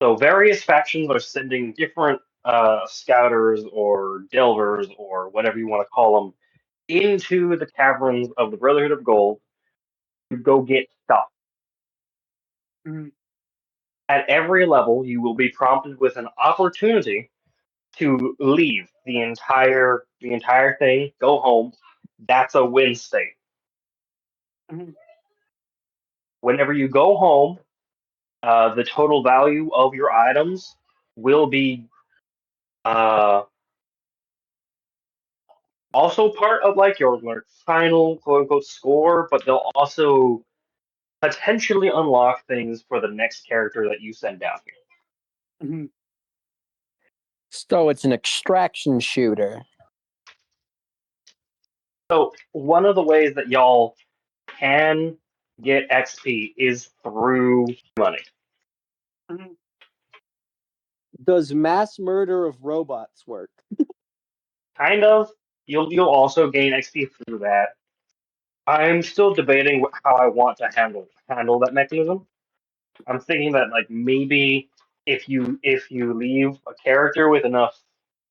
So various factions are sending different scouters or delvers or whatever you want to call them into the caverns of the Brotherhood of Gold to go get stuff. Mhm. At every level, you will be prompted with an opportunity to leave the entire thing, go home. That's a win state. Mhm. Whenever you go home, the total value of your items will be uh, also part of like your final quote unquote score, but they'll also potentially unlock things for the next character that you send down here. Mhm. So it's an extraction shooter. So one of the ways that y'all can get XP is through money. Mhm. Does mass murder of robots work? Kind of. You'll also gain XP through that. I'm still debating how I want to handle that mechanism. I'm thinking that like maybe if you leave a character with enough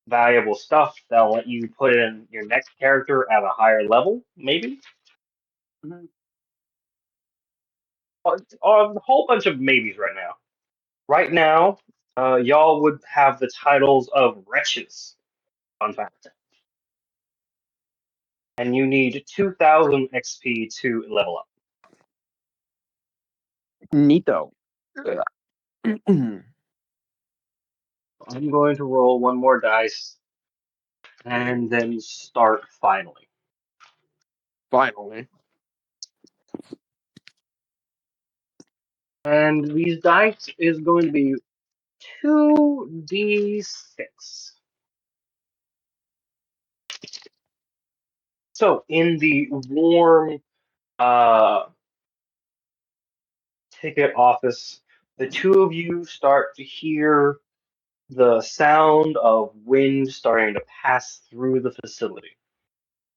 valuable stuff, they'll let you put in your next character at a higher level. Maybe Mhm. a whole bunch of maybes right now. Right now, y'all would have the titles of wretches. Fun fact. And you need 2,000 XP to level up. Neato. I'm going to roll one more dice and then start finally. Finally. And these dice is going to be 2d6. So in the warm ticket office, the two of you start to hear the sound of wind starting to pass through the facility.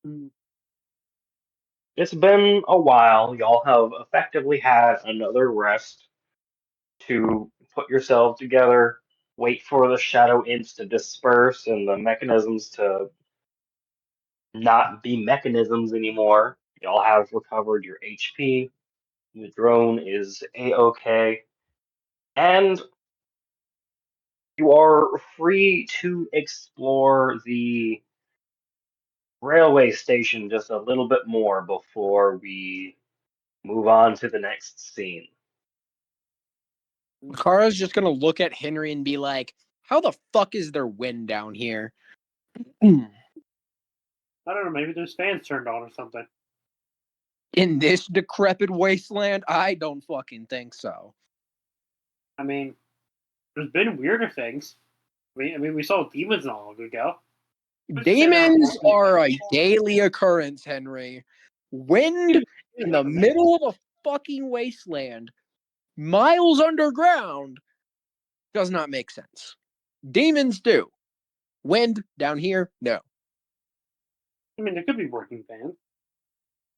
Mhm. It's been a while. Y'all have effectively had another rest to put yourselves together, wait for the shadow imps to disperse and the mechanisms to not be mechanisms anymore. Y'all have recovered your HP. The drone is a-okay. And you are free to explore the railway station just a little bit more before we move on to the next scene. Kara's just gonna look at Henry and be like, how the fuck is there wind down here? I don't know. Maybe there's fans turned on or something. In this decrepit wasteland? I don't fucking think so. I mean, there's been weirder things. I mean, we saw demons not long ago. Demons are a daily occurrence, Henry. Wind in the middle of a fucking wasteland, miles underground, does not make sense. Demons do. Wind down here, no. I mean, there could be working fans.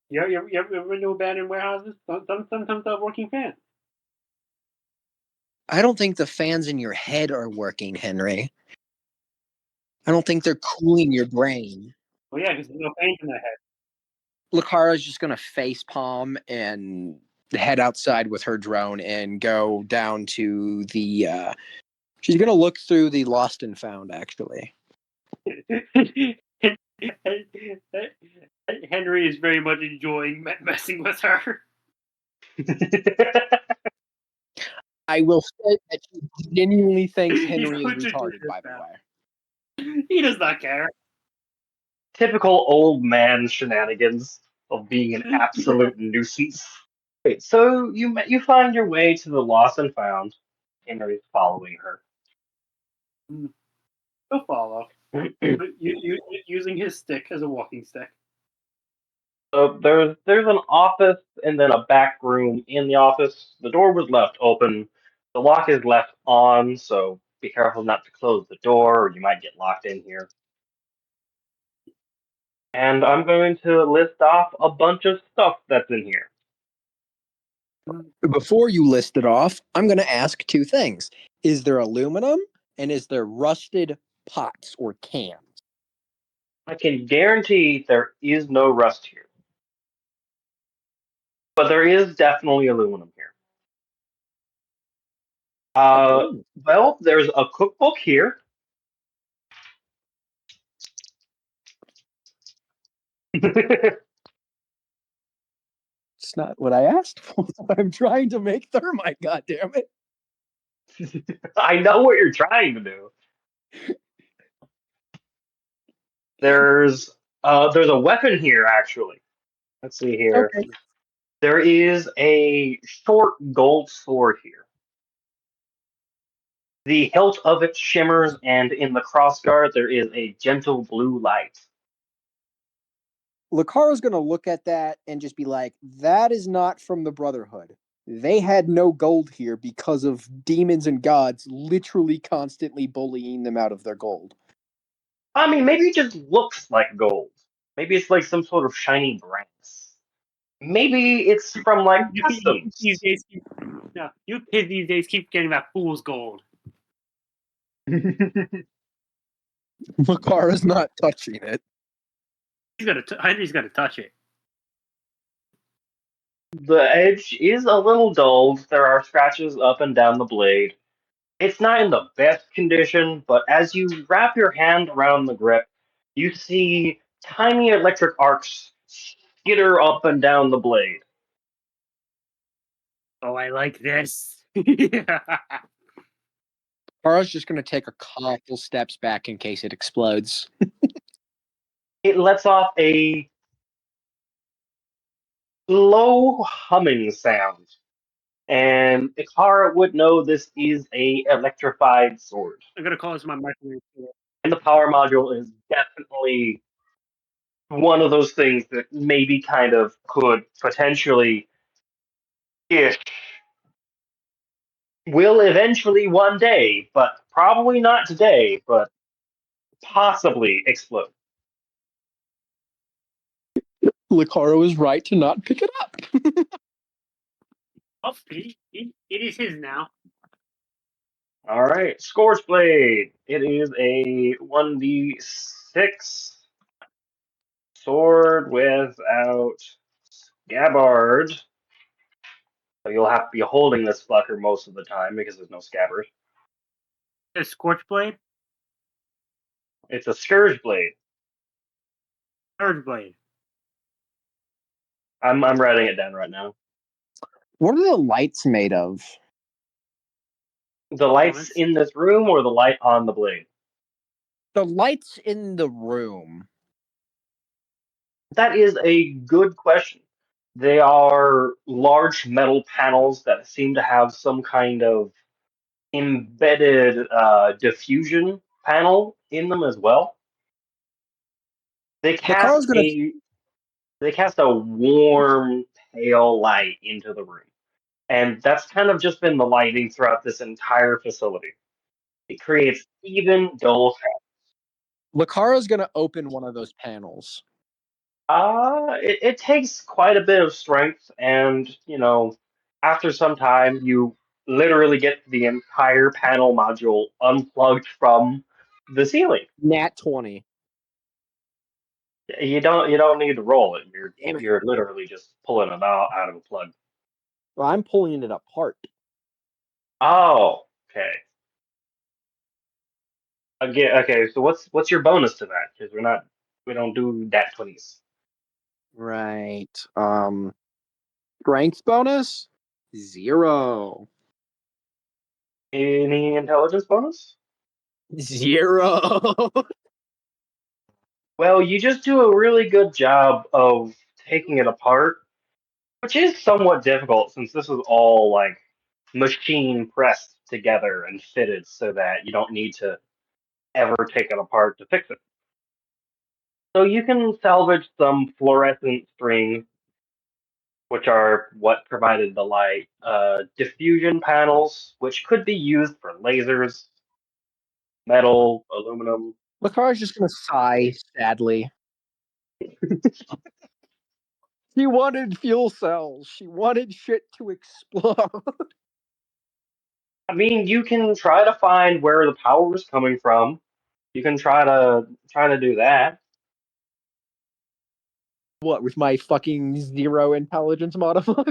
You ever know abandoned warehouses? Sometimes they have working fans. I don't think the fans in your head are working, Henry. I don't think they're cooling your brain. Well, yeah, because there's no fans in their head. Lakara's just gonna face palm and head outside with her drone and go down to the she's gonna look through the lost and found, actually. Henry is very much enjoying messing with her. I will say that she genuinely thinks He's Henry is going to do retarded, this by the now. way. He does not care. Typical old man shenanigans of being an absolute nuisance. Wait, so you find your way to the lost and found. Henry's following her. He'll follow. But using his stick as a walking stick. So there's an office and then a back room in the office. The door was left open. The lock is left on, so be careful not to close the door or you might get locked in here. And I'm going to list off a bunch of stuff that's in here. Before you list it off, I'm going to ask two things. Is there aluminum? And is there rusted pots or cans? I can guarantee there is no rust here. But there is definitely aluminum here. Well, there's a cookbook here. It's not what I asked for. I'm trying to make thermite, goddammit. I know what you're trying to do. There's a weapon here actually. Let's see here. Okay. There is a short gold sword here. The hilt of it shimmers, and in the crossguard there is a gentle blue light. Lucaro's going to look at that and just be like, that is not from the Brotherhood. They had no gold here because of demons and gods literally constantly bullying them out of their gold. I mean, maybe it just looks like gold. Maybe it's like some sort of shiny brass. Maybe it's from like customs. You kids these days keep getting that fool's gold. Lucaro's not touching it. Henry's got to touch it. The edge is a little dulled. There are scratches up and down the blade. It's not in the best condition, but as you wrap your hand around the grip, you see tiny electric arcs skitter up and down the blade. Oh, I like this. Lucaro's just going to take a couple steps back in case it explodes. It lets off a low humming sound, and Ikara would know this is a electrified sword. I'm gonna call this my microwave. And the power module is definitely one of those things that maybe kind of could potentially ish will eventually one day, but probably not today, but possibly explode. Lucaro is right to not pick it up. Oh, it is his now. All right, Scorch Blade. It is a 1d6 sword without scabbard. So you'll have to be holding this fucker most of the time because there's no scabbard. A Scorch Blade? It's a Scourge Blade. Scourge Blade. I'm writing it down right now. What are the lights made of? The lights in this room or the light on the blade? The lights in the room. That is a good question. They are large metal panels that seem to have some kind of embedded diffusion panel in them as well. They cast a warm, pale light into the room. And that's kind of just been the lighting throughout this entire facility. It creates even dull sound. Lucaro's going to open one of those panels. It takes quite a bit of strength, and after some time, you literally get the entire panel module unplugged from the ceiling. Nat 20. You don't need to roll it. Damn it. You're literally just pulling it out of a plug. Well, I'm pulling it apart. Oh, okay. Again, okay. So what's your bonus to that? Because we don't do nat 20s. Right. Strength bonus? 0. Any intelligence bonus? 0. Well, you just do a really good job of taking it apart, which is somewhat difficult since this is all like machine pressed together and fitted so that you don't need to ever take it apart to fix it. So you can salvage some fluorescent strings, which are what provided the light, diffusion panels, which could be used for lasers, metal, aluminum. Lucaro's just going to sigh sadly. She wanted fuel cells. She wanted shit to explode. I mean, you can try to find where the power is coming from. You can try to do that. What, with my fucking 0 intelligence modifier?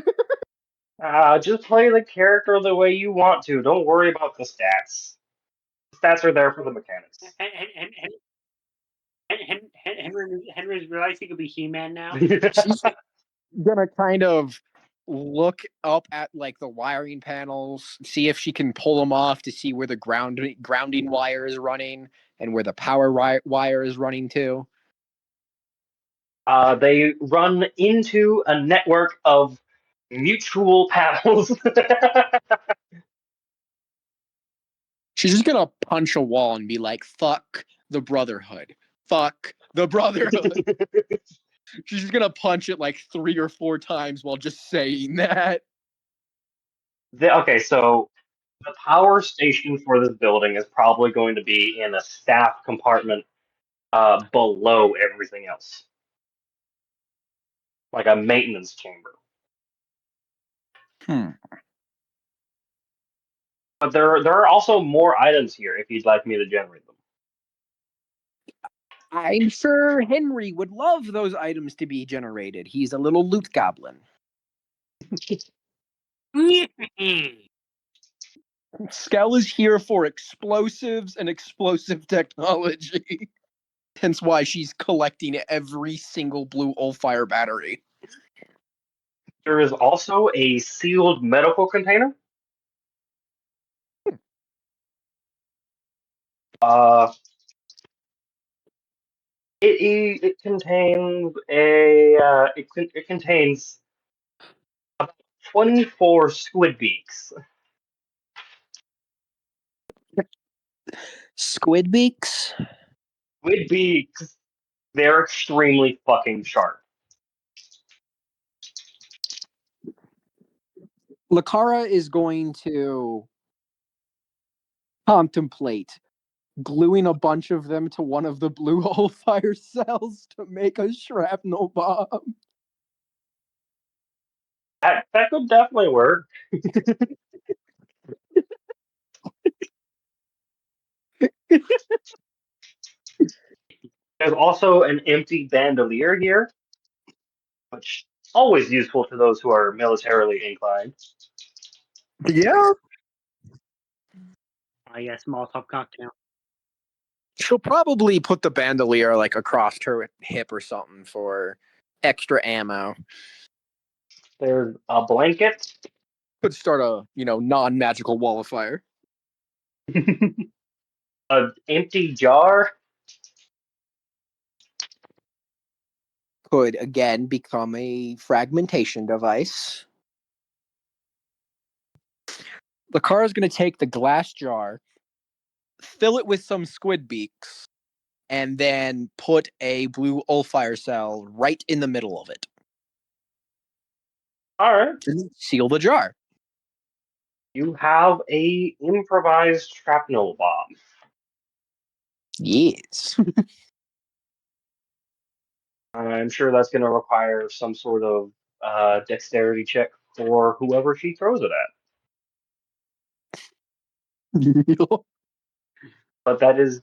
Just play the character the way you want to. Don't worry about the stats. The stats are there for the mechanics. Henry's realized he could be He-Man now. She's gonna kind of look up at like the wiring panels, see if she can pull them off to see where the grounding wire is running and where the power wire is running to. They run into a network of mutual panels. She's just gonna punch a wall and be like, "Fuck the Brotherhood. Fuck the Brotherhood." She's just gonna punch it like 3 or 4 times while just saying that. Okay, so the power station for this building is probably going to be in a staff compartment below everything else, like a maintenance chamber. But there are also more items here if you'd like me to generate them. I'm sure Henry would love those items to be generated. He's a little loot goblin. Skell is here for explosives and explosive technology. Hence why she's collecting every single blue Olfire battery. There is also a sealed medical container. It contains it contains about 24 squid beaks. Squid beaks? Squid beaks. They're extremely fucking sharp. Lakara is going to contemplate gluing a bunch of them to one of the blue Olfire cells to make a shrapnel bomb. That could definitely work. There's also an empty bandolier here, which is always useful to those who are militarily inclined. Yeah. Oh yeah, small top cocktail. She'll probably put the bandolier like across her hip or something for extra ammo. There's a blanket. Could start a, non-magical wall of fire. An empty jar. Could again become a fragmentation device. The car is going to take the glass jar, fill it with some squid beaks, and then put a blue Olfire cell right in the middle of it. All right. And seal the jar. You have a improvised shrapnel bomb. Yes. I'm sure that's going to require some sort of dexterity check for whoever she throws it at. But that is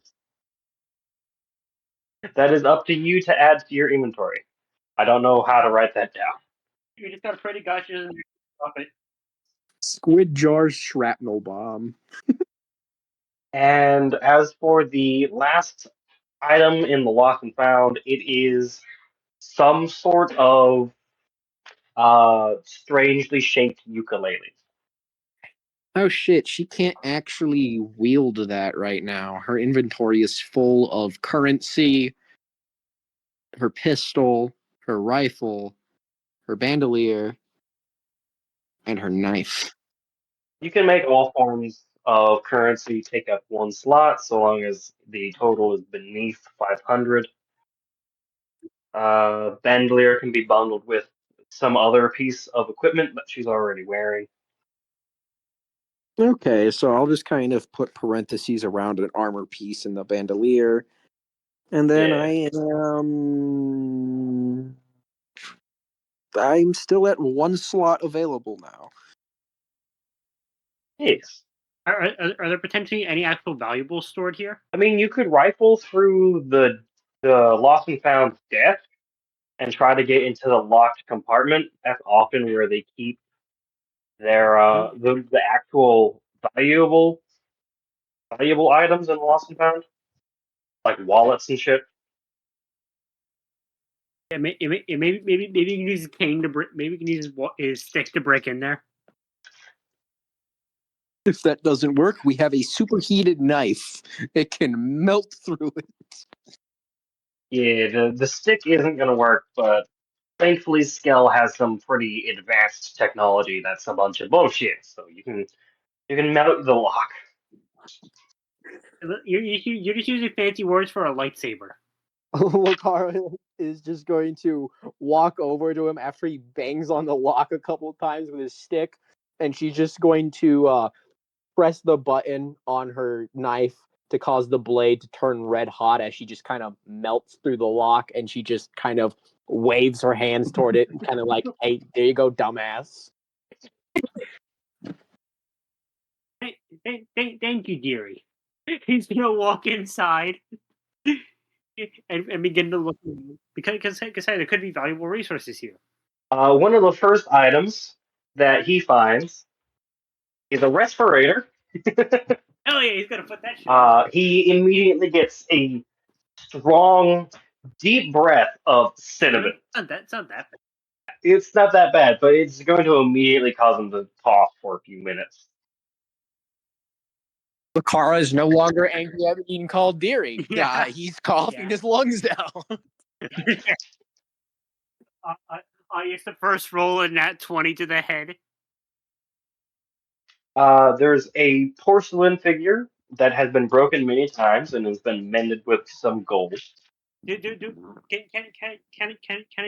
up to you to add to your inventory. I don't know how to write that down. You just gotta pray to God she doesn't stop it. Squid jar's shrapnel bomb. And as for the last item in the lost and found, it is some sort of strangely shaped ukulele. Oh shit, she can't actually wield that right now. Her inventory is full of currency, her pistol, her rifle, her bandolier, and her knife. You can make all forms of currency take up one slot, so long as the total is beneath 500. Bandolier can be bundled with some other piece of equipment that she's already wearing. Okay, so I'll just kind of put parentheses around an armor piece in the bandolier. And then Yeah. I'm still at one slot available now. Yes. Are there potentially any actual valuables stored here? I mean, you could rifle through the lost and found desk and try to get into the locked compartment. That's often where they keep their the actual valuable items in the lost and found, like wallets and shit. Yeah, maybe you can use his cane to break. Maybe you can use his stick to break in there. If that doesn't work, we have a superheated knife. It can melt through it. Yeah, the stick isn't gonna work, but thankfully Skell has some pretty advanced technology that's a bunch of bullshit. So you can melt the lock. You're just using fancy words for a lightsaber. Lucara is just going to walk over to him after he bangs on the lock a couple times with his stick, and she's just going to press the button on her knife to cause the blade to turn red hot as she just kind of melts through the lock, and she just kind of waves her hands toward it and kind of like, hey, there you go, dumbass. Thank you, dearie. He's gonna walk inside and begin to look because hey, there could be valuable resources here. One of the first items that he finds is a respirator. Oh yeah, he's gonna put that shit on. He immediately gets a strong, deep breath of cinnamon. It's not that bad. It's not that bad, but it's going to immediately cause him to cough for a few minutes. Lucara is no longer angry at being called Deary. Yeah. He's coughing Yeah. his lungs down. It's the first roll in that 20 to the head. There's a porcelain figure that has been broken many times and has been mended with some gold. Can I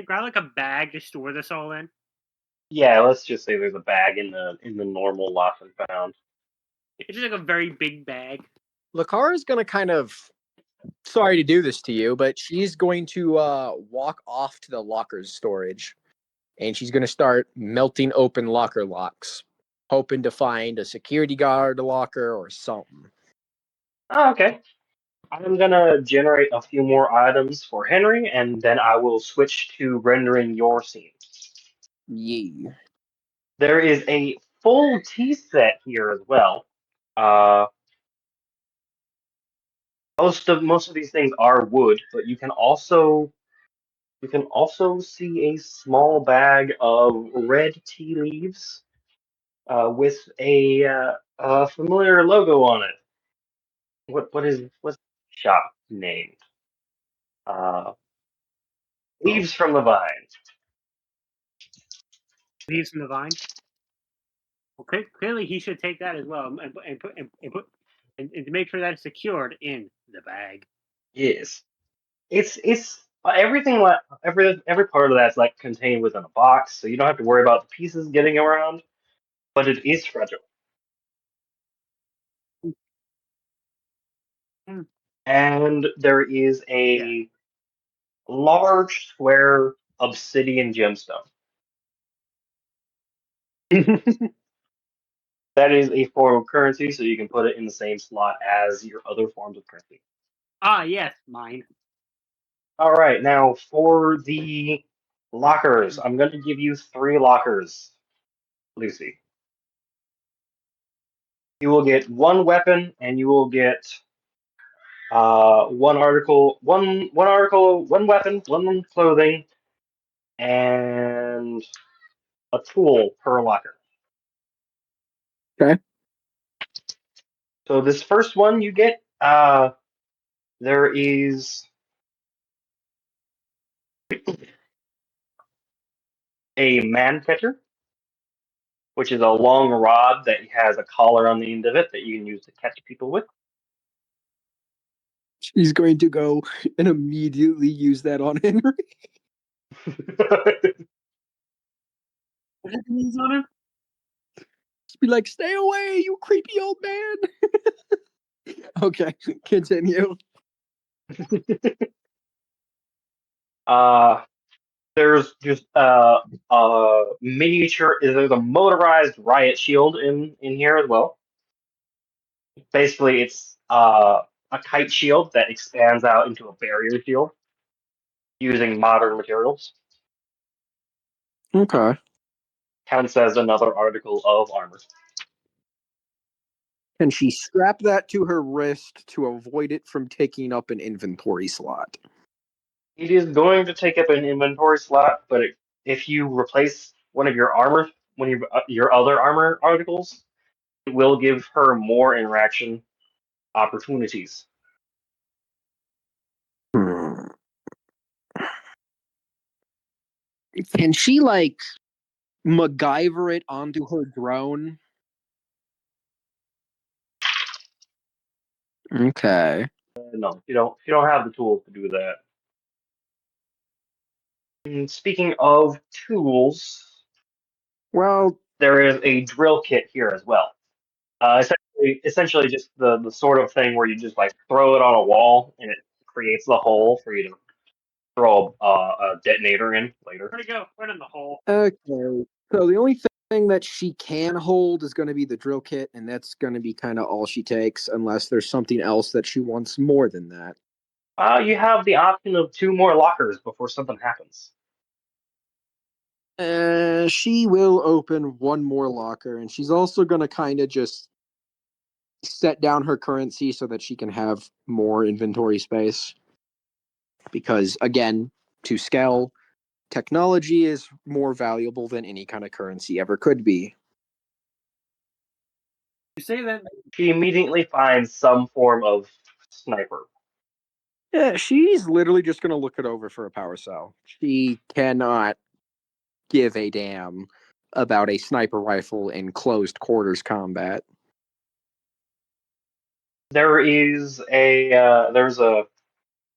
grab like a bag to store this all in? Yeah, let's just say there's a bag in the normal lost and found. It's just like a very big bag. Lucara's gonna kind of, sorry to do this to you, but she's going to walk off to the locker's storage, and she's going to start melting open locker locks, hoping to find a security guard locker or something. Oh, okay. I'm gonna generate a few more items for Henry, and then I will switch to rendering your scene. Yeah. There is a full tea set here as well. Uh, most of these things are wood, but you can also see a small bag of red tea leaves with a familiar logo on it. What's the shop named? Uh, Leaves from the Vine. Leaves from the vine. Okay, clearly he should take that as well and to make sure that it's secured in the bag. Yes, it's every part of that's like contained within a box, so you don't have to worry about the pieces getting around. But it is fragile. Mm. And there is a large square obsidian gemstone. That is a form of currency, so you can put it in the same slot as your other forms of currency. Ah, yes, mine. All right, now for the lockers, I'm going to give you 3 lockers, Lucy. You will get 1 weapon, and you will get 1 weapon, 1 clothing, and a tool per locker. Okay. So this first one you get, there is a man catcher, which is a long rod that has a collar on the end of it that you can use to catch people with. She's going to go and immediately use that on Henry. He's on him. Just be like, stay away, you creepy old man. Okay, continue. uh, there's just a miniature. There's a motorized riot shield in here as well. Basically, it's a kite shield that expands out into a barrier shield using modern materials. Okay. Counts as another article of armor. Can she strap that to her wrist to avoid it from taking up an inventory slot? It is going to take up an inventory slot, but if you replace one of your armor, your other armor articles, it will give her more interaction opportunities. Hmm. Can she like MacGyver it onto her drone? Okay. No, you don't have the tools to do that. And speaking of tools, Well, there is a drill kit here as well. Essentially just the sort of thing where you just like throw it on a wall and it creates the hole for you to throw a detonator in later. Where'd it go? Right in the hole. okay. So the only thing that she can hold is going to be the drill kit, and that's going to be kind of all she takes, unless there's something else that she wants more than that. You have the option of 2 more lockers before something happens. She will open one more locker, and she's also going to kind of just set down her currency so that she can have more inventory space. Because, again, to scale, technology is more valuable than any kind of currency ever could be. You say that? She immediately finds some form of sniper. Yeah, she's literally just going to look it over for a power cell. She cannot give a damn about a sniper rifle in closed quarters combat. There's a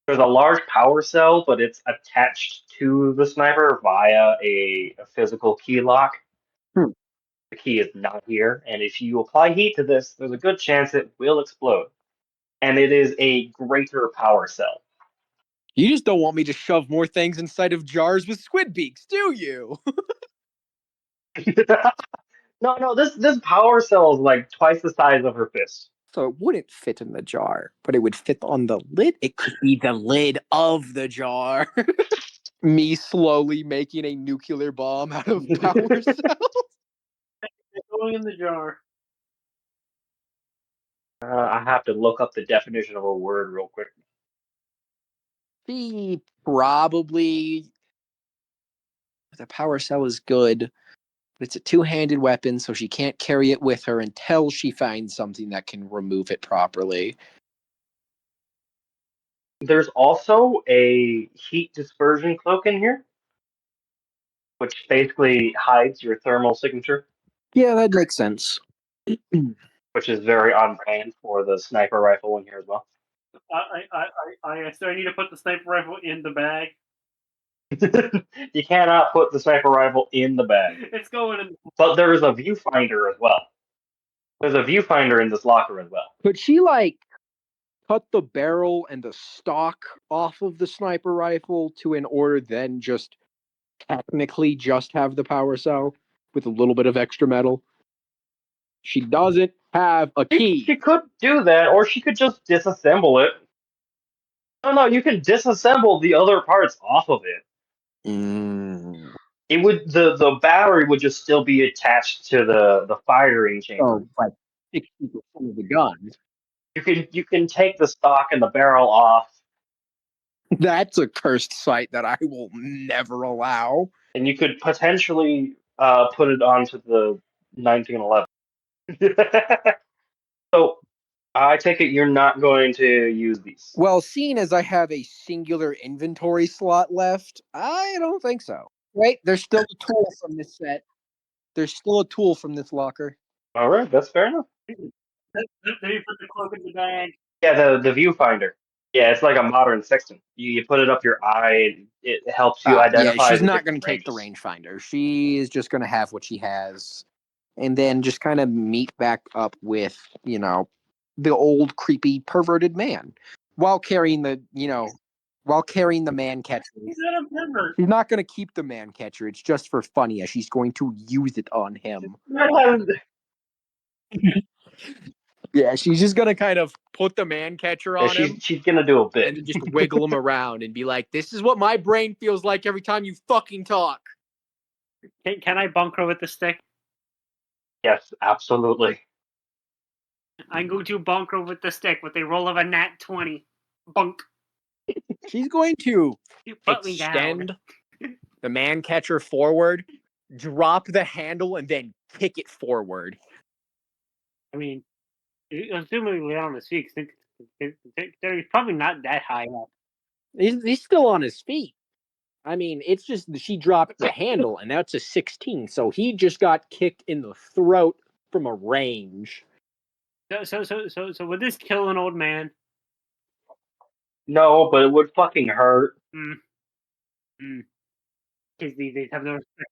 large power cell, but it's attached to the sniper via a physical key lock. Hmm. The key is not here, and if you apply heat to this, there's a good chance it will explode. And it is a greater power cell. You just don't want me to shove more things inside of jars with squid beaks, do you? No, this power cell is like twice the size of her fist. So it wouldn't fit in the jar, but it would fit on the lid. It could be the lid of the jar. Me slowly making a nuclear bomb out of power cells. It's going in the jar. I have to look up the definition of a word real quick. She probably. The power cell is good, but it's a two-handed weapon, so she can't carry it with her until she finds something that can remove it properly. There's also a heat dispersion cloak in here, which basically hides your thermal signature, Yeah, that makes sense. which is very on brand for the sniper rifle in here as well. So I need to put the sniper rifle in the bag. You cannot put the sniper rifle in the bag. It's going in. But there is a viewfinder as well. There's a viewfinder in this locker as well. Could she, like, cut the barrel and the stock off of the sniper rifle to, in order, then just technically just have the power cell with a little bit of extra metal? She doesn't have a key. She could do that, or she could just disassemble it. No, you can disassemble the other parts off of it. It would the battery would just still be attached to the firing chamber. Oh, like 60% of the gun. You can take the stock and the barrel off, That's a cursed sight that I will never allow. and you could potentially put it onto the 1911. So I take it you're not going to use these. Well, seeing as I have a singular inventory slot left, I don't think so. Wait, there's still a tool from this set. There's still a tool from this locker. All right, that's fair enough. Then you put the cloak in the bag. Yeah, the viewfinder. Yeah, it's like a modern sextant. You put it up your eye, and it helps you identify. Yeah, she's the not going different to take the ranges. rangefinder. She is just going to have what she has, and then just kind of meet back up with, the old creepy perverted man, while carrying the man catcher. He's not a pervert. She's not going to keep the man catcher. It's just for funny, as she's going to use it on him. Yeah, she's just gonna kind of put the man catcher Yeah, on him she's gonna do a bit. and then just wiggle him around and be like, "This is what my brain feels like every time you fucking talk." Can I bunker with the stick? Yes, absolutely. I'm going to bunker with the stick with a roll of a nat 20. Bunk. She's going to You put me down. extend the man catcher forward, drop the handle, and then kick it forward. I mean, assuming on his feet, they're probably not that high up. He's still on his feet. I mean, it's just she dropped the handle, and that's a 16. So he just got kicked in the throat from a range. So would this kill an old man? No, but it would fucking hurt. Because they have no respect.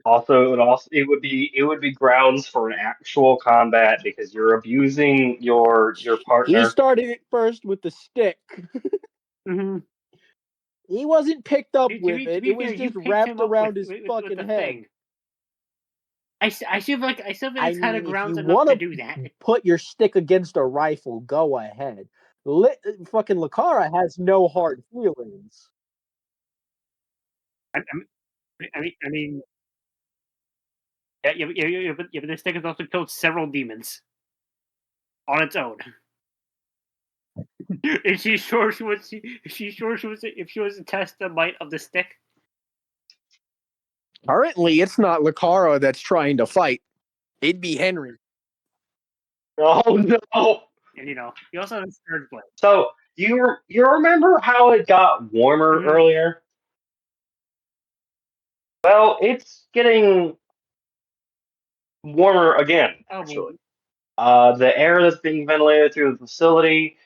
Also, it would be grounds for an actual combat because you're abusing your He partner. started it first with the stick. Mm-hmm. He wasn't picked up To with be it. fair, It was you just picked wrapped him up around with his the fucking head. thing. I feel like it's I kind of mean, grounds if you enough want to do that. put your stick against a rifle, go ahead. Fucking Lakara has no hard feelings. I mean, yeah, but this stick has also killed several demons on its own. Is she sure she was? Is she sure she was? If she was to test the might of the stick? Currently, it's not Lakara that's trying to fight. It'd be Henry. Oh no! And he also has third blade. So you remember how it got warmer Mhm. earlier? Well, it's getting warmer again. Oh, Actually, the air that's being ventilated through the facility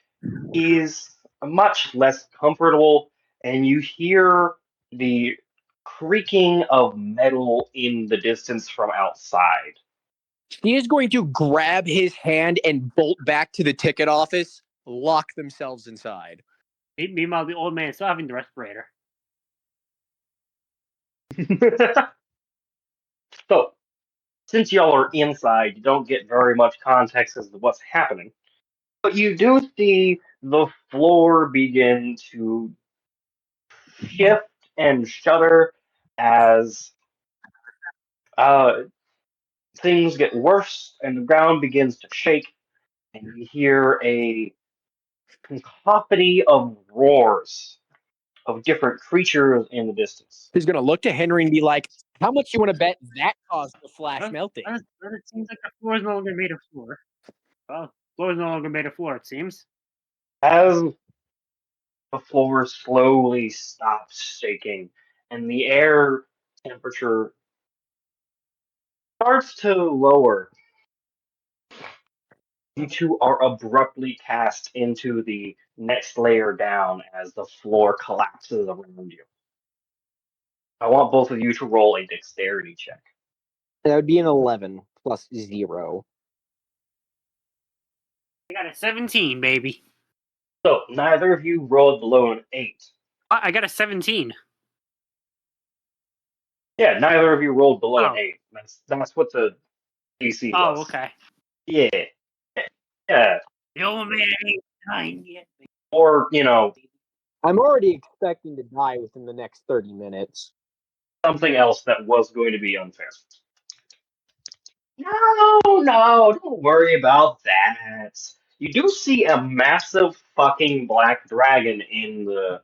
is much less comfortable, and you hear the creaking of metal in the distance from outside. She is going to grab his hand and bolt back to the ticket office, lock themselves inside. Meanwhile, the old man is still having the respirator. So, since y'all are inside, you don't get very much context as to what's happening. But you do see the floor begin to shift and shudder as things get worse and the ground begins to shake, and you hear a cacophony of roars of different creatures in the distance. He's going to look to Henry and be like, "How much you want to bet that caused the flash melting?" It seems like the floor is no longer made of floor. Well, the floor is no longer made of floor, it seems. As the floor slowly stops shaking and the air temperature starts to lower, you two are abruptly cast into the next layer down as the floor collapses around you. I want both of you to roll a dexterity check. That would be an 11 plus 0. I got a 17, baby. So neither of you rolled below an 8. I got a 17. Yeah, neither of you rolled below an Oh. 8. That's what the DC was. Oh, okay. Yeah. Yeah. The old man ain't dying yet. Or, I'm already expecting to die within the next 30 minutes. something else that was going to be unfair. No, don't worry about that. You do see a massive fucking black dragon in the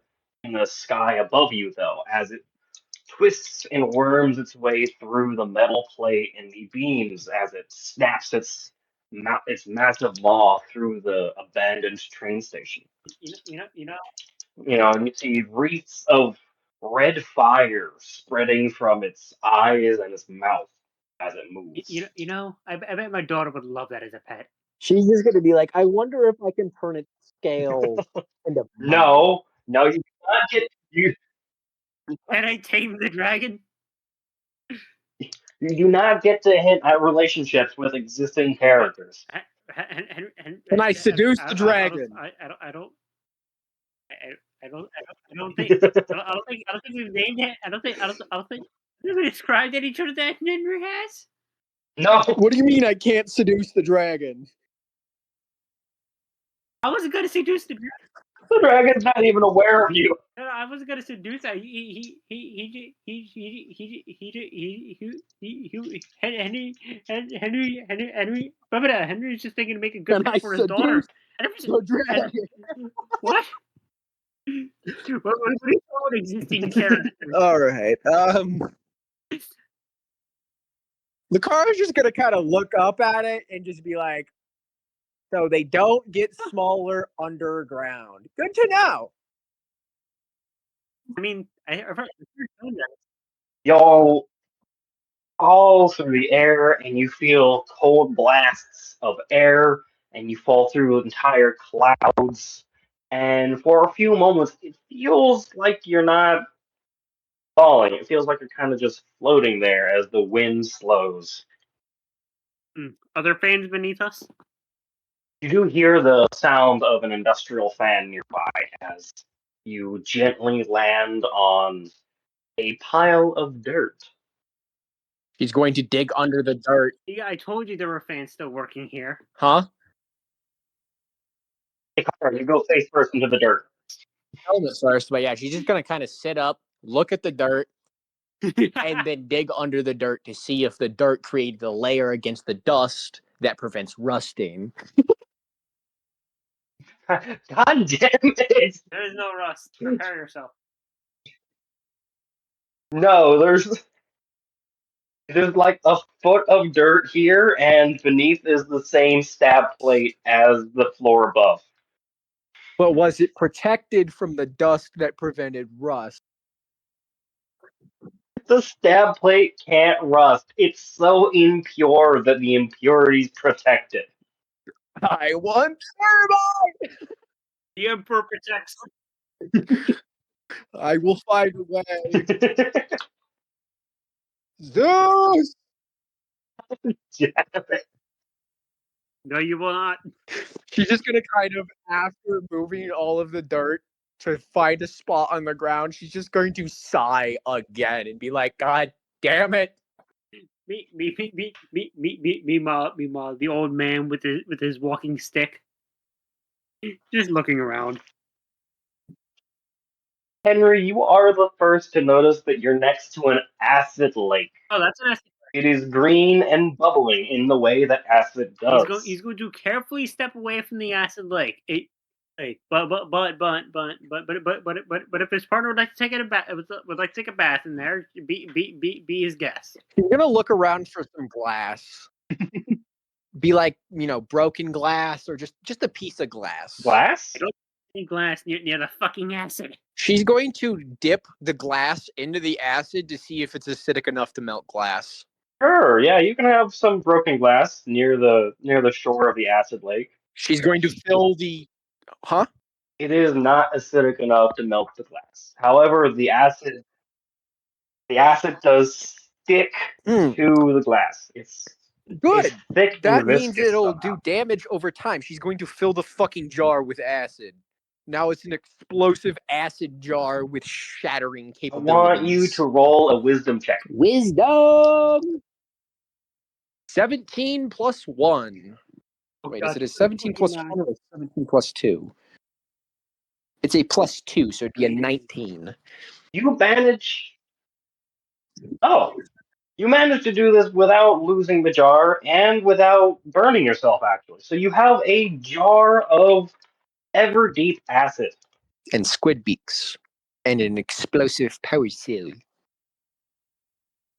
sky above you, though, as it twists and worms its way through the metal plate and the beams as it snaps its massive maw through the abandoned train station. And you see wreaths of red fire spreading from its eyes and its mouth as it moves. I bet my daughter would love that as a pet. She's just going to be like, "I wonder if I can turn its scales into No, you do not get you Can I tame the dragon? you do not get to hint at relationships with existing characters. Can I seduce the dragon?" I don't think we've named it. I don't think we described any sort of that Henry has. No. What do you mean I can't seduce the dragon? I wasn't gonna seduce the. The dragon's not even aware of you. No, I wasn't gonna seduce her. Henry Henry's just thinking to make a good And I pick for his daughter. seduced And if the dragon. what? What are you calling existing characters? All right. The car is just gonna kind of look up at it and just be like, "So they don't get smaller underground. Good to know." I mean, I've heard that. Y'all fall through the air and you feel cold blasts of air and you fall through entire clouds. And for a few moments, it feels like you're not falling. It feels like you're kind of just floating there as the wind slows. Other fans beneath us? You do hear the sound of an industrial fan nearby as you gently land on a pile of dirt. He's going to dig under the dirt. Yeah, I told you there were fans still working here. Huh? Hey, Connor, you go face first into the dirt. Helmet first, but yeah, she's just gonna kind of sit up, look at the dirt, and then dig under the dirt to see if the dirt created a layer against the dust that prevents rusting. God damn it! There is no rust. Prepare yourself. No, there's like a foot of dirt here, and beneath is the same stab plate as the floor above. But was it protected from the dust that prevented rust? The stab plate can't rust. It's so impure that the impurities protect it. I want thermite! The Emperor protects. I will find a way. Zeus! No, you will not. She's just gonna kind of, after moving all of the dirt to find a spot on the ground, she's just going to sigh again and be like, "God damn it!" Meanwhile, the old man with his walking stick, just looking around. Henry, you are the first to notice that you're next to an acid lake. Oh, that's an acid. It is green and bubbling in the way that acid does. He's going to carefully step away from the acid lake. But if his partner would like to take a bath, would like to take a bath in there, be his guest. She's gonna look around for some glass. Be like, broken glass or just a piece of glass. Glass? I don't see glass near the fucking acid. She's going to dip the glass into the acid to see if it's acidic enough to melt glass. Sure, yeah, you can have some broken glass near the shore of the acid lake. She's going to fill the... Huh? It is not acidic enough to melt the glass. However, the acid does stick to the glass. It's good. It's thick That and means viscous it'll somehow. do damage over time. She's going to fill the fucking jar with acid. Now it's an explosive acid jar with shattering I capabilities. want you to roll a wisdom check. Wisdom! 17 plus 1. Wait, is it a 17 plus 1 or a 17 plus 2? It's a plus 2, so it'd be a 19. You manage to do this without losing the jar and without burning yourself, actually. So you have a jar of ever deep acid. And squid beaks. And an explosive power cell.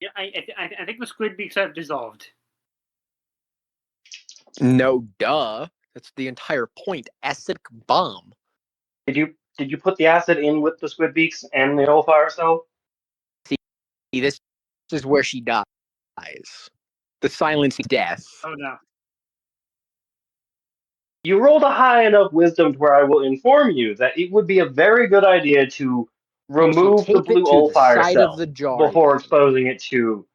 Yeah, I think the squid beaks have dissolved. No, duh. That's the entire point. Acidic bomb. Did you put the acid in with the squid beaks and the old fire cell? See, this is where she dies. The silent death. Oh no. You rolled a high enough wisdom to where I will inform you that it would be a very good idea to remove the blue old fire cell of the jar before then, exposing it to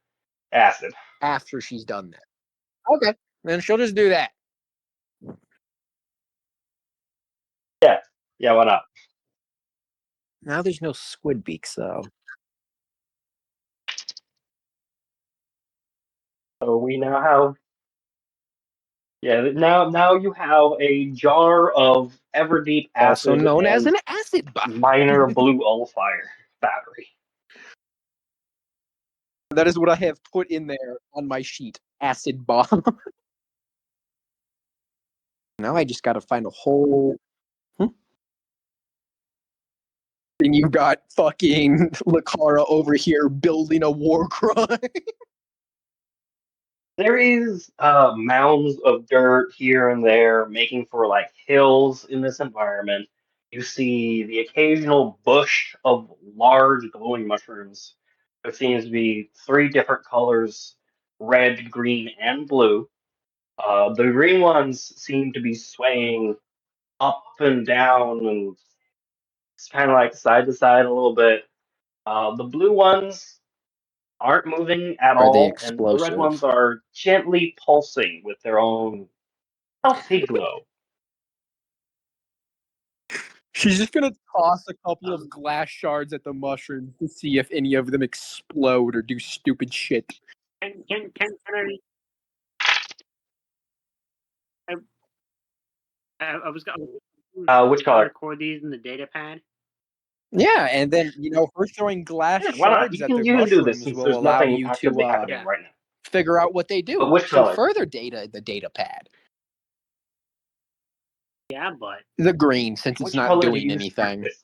acid. after she's done that. Okay, then she'll just do that. Yeah, why not? Now there's no squid beaks though. So we now have Yeah, now you have a jar of Everdeep Also acid known as and an acid bomb. minor blue fire battery. That is what I have put in there on my sheet. Acid bomb. Now I just gotta find a whole. And you got fucking Lucara over here building a war crime. There is mounds of dirt here and there, making for like hills in this environment. You see the occasional bush of large glowing mushrooms. There seems to be three different colors: red, green, and blue. The green ones seem to be swaying up and down and it's kind of like side to side a little bit. The blue ones aren't moving at Are they all, and the red explosive? ones are gently pulsing with their own healthy glow. She's just gonna toss a couple of glass shards at the mushrooms to see if any of them explode or do stupid shit. Can I was gonna Which color? record these in the data pad. Yeah, and then her throwing glass Yeah, why not? shards at the You can do this mushrooms since will there's allow nothing you actively to happening Yeah. right now. figure out what they do. But which So color? further data the data pad. Yeah, but The green, since it's Which not color do doing you start anything. with,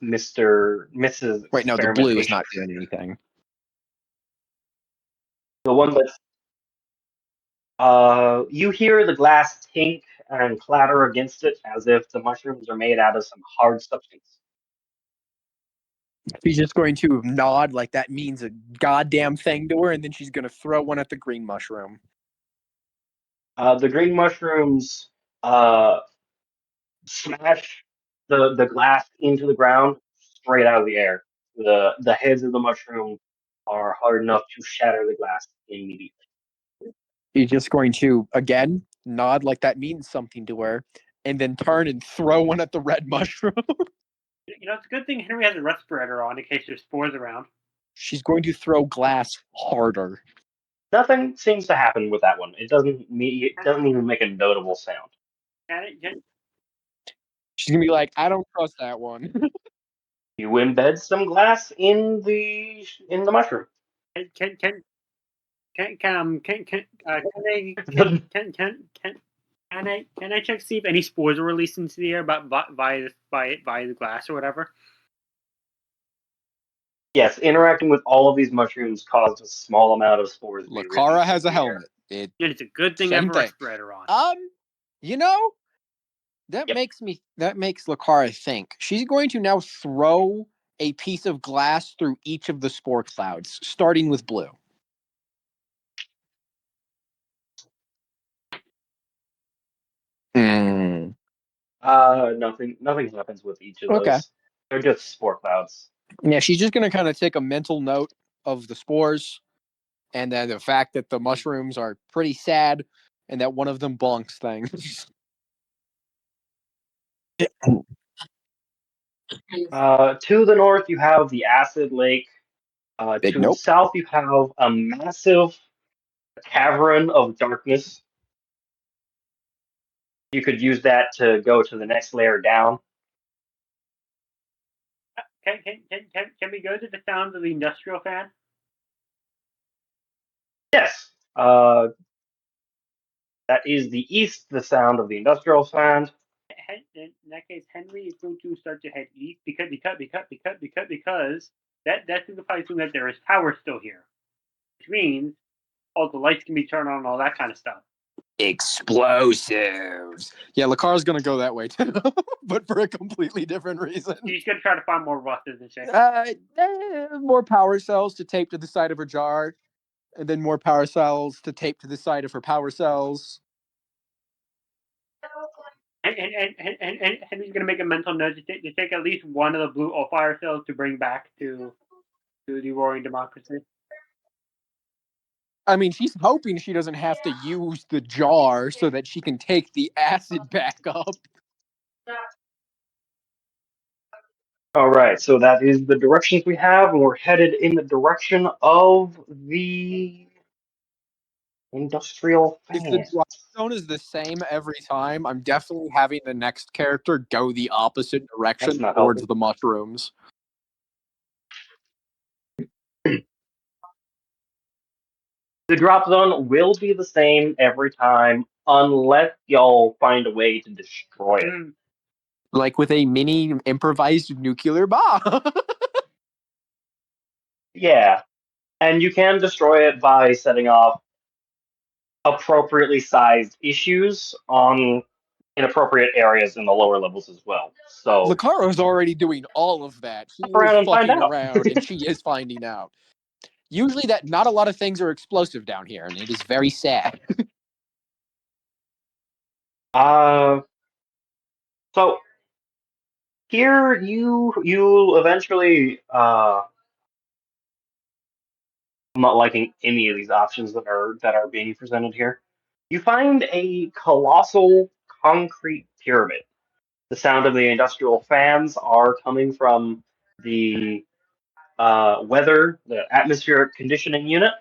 Mrs. Wait, no, the blue is Experimentation? not doing anything. The one that's you hear the glass tink and clatter against it as if the mushrooms are made out of some hard substance. She's just going to nod like that means a goddamn thing to her, and then she's going to throw one at the green mushroom. The green mushrooms smash the glass into the ground straight out of the air. The heads of the mushroom are hard enough to shatter the glass immediately. She's just going to, again, nod like that means something to her, and then turn and throw one at the red mushroom. it's a good thing Henry has a respirator on in case there's spores around. She's going to throw glass harder. Nothing seems to happen with that one. It doesn't even make a notable sound. She's going to be like, I don't trust that one. You embed some glass in the mushroom. Can I check to see if any spores are released into the air by the glass or whatever? Yes, interacting with all of these mushrooms caused a small amount of spores. to be Lucara released has into a the air. helmet. It's a good thing I have a respirator on. That makes Lucara think. She's going to now throw a piece of glass through each of the spore clouds, starting with blue. Nothing happens with each of those. Okay. They're just spore clouds. Yeah, she's just going to kind of take a mental note of the spores and then the fact that the mushrooms are pretty sad and that one of them bonks things. To the north, you have the acid lake. Big To the nope. south, you have a massive cavern of darkness. You could use that to go to the next layer down. Can we go to the sound of the industrial fan? Yes. That is the east, the sound of the industrial fan. In that case, Henry is going to start to head east because that signifies that there is power still here, which means all the lights can be turned on and all that kind of stuff. Explosives. Yeah, Lucara's gonna go that way too, but for a completely different reason. She's gonna try to find more rust, isn't she? More power cells to tape to the side of her jar, and then more power cells to tape to the side of her power cells. And Henry's gonna make a mental note to take at least one of the blue fire cells to bring back to the Roaring Democracy. I mean, she's hoping she doesn't have to use the jar so that she can take the acid back up. All right, so that is the directions we have, and we're headed in the direction of the industrial fan. zone is the same every time, I'm definitely having the next character go the opposite direction not towards helping. the mushrooms. The drop zone will be the same every time unless y'all find a way to destroy it. Like with a mini improvised nuclear bomb. Yeah. And you can destroy it by setting off appropriately sized issues on inappropriate areas in the lower levels as well. So Lucaro's already doing all of that. She hop around is and find fucking out. around, and she is finding out. Usually, that not a lot of things are explosive down here, and it is very sad. So here you eventually I'm not liking any of these options that are being presented here. You find a colossal concrete pyramid. The sound of the industrial fans are coming from the the atmospheric conditioning unit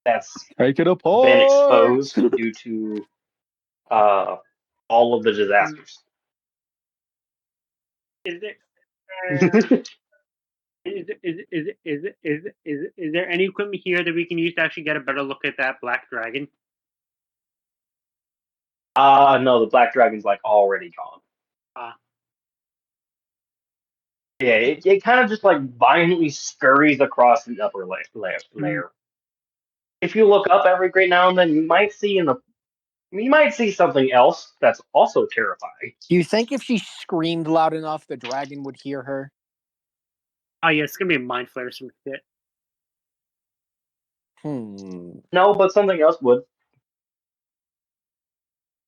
that's Take it been apart. exposed due to all of the disasters. Is there is there any equipment here that we can use to actually get a better look at that black dragon? No, the black dragon's like already gone. Yeah, it kind of just like violently scurries across the upper layer. If you look up every great now and then, you might see something else that's also terrifying. Do you think if she screamed loud enough, the dragon would hear her? Oh yeah, it's gonna be a mind flare or some shit. No, but something else would.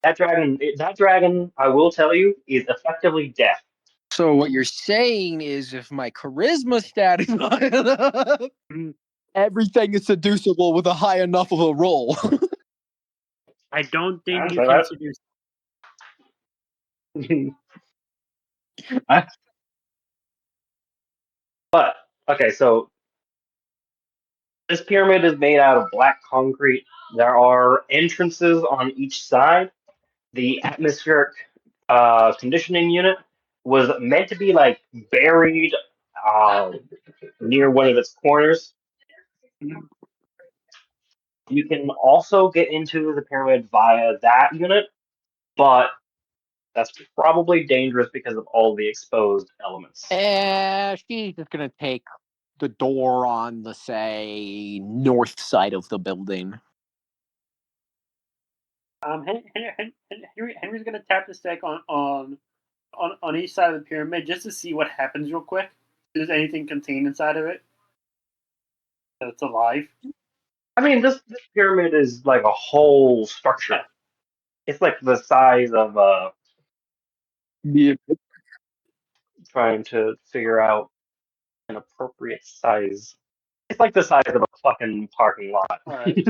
That dragon, I will tell you, is effectively deaf. So what you're saying is, if my charisma stat is high enough, everything is seducible with a high enough of a roll. I don't think you Say can that. seduce. But okay, so this pyramid is made out of black concrete. There are entrances on each side. The atmospheric conditioning unit was meant to be like buried near one of its corners. You can also get into the pyramid via that unit, but that's probably dangerous because of all the exposed elements. She's just gonna take the door on the, say, north side of the building. Henry's gonna tap the stick on each side of the pyramid just to see what happens real quick. If there's anything contained inside of it that's alive. I mean, this pyramid is like a whole structure. Yeah. It's like the size of trying to figure out an appropriate size. It's like the size of a fucking parking lot. All right.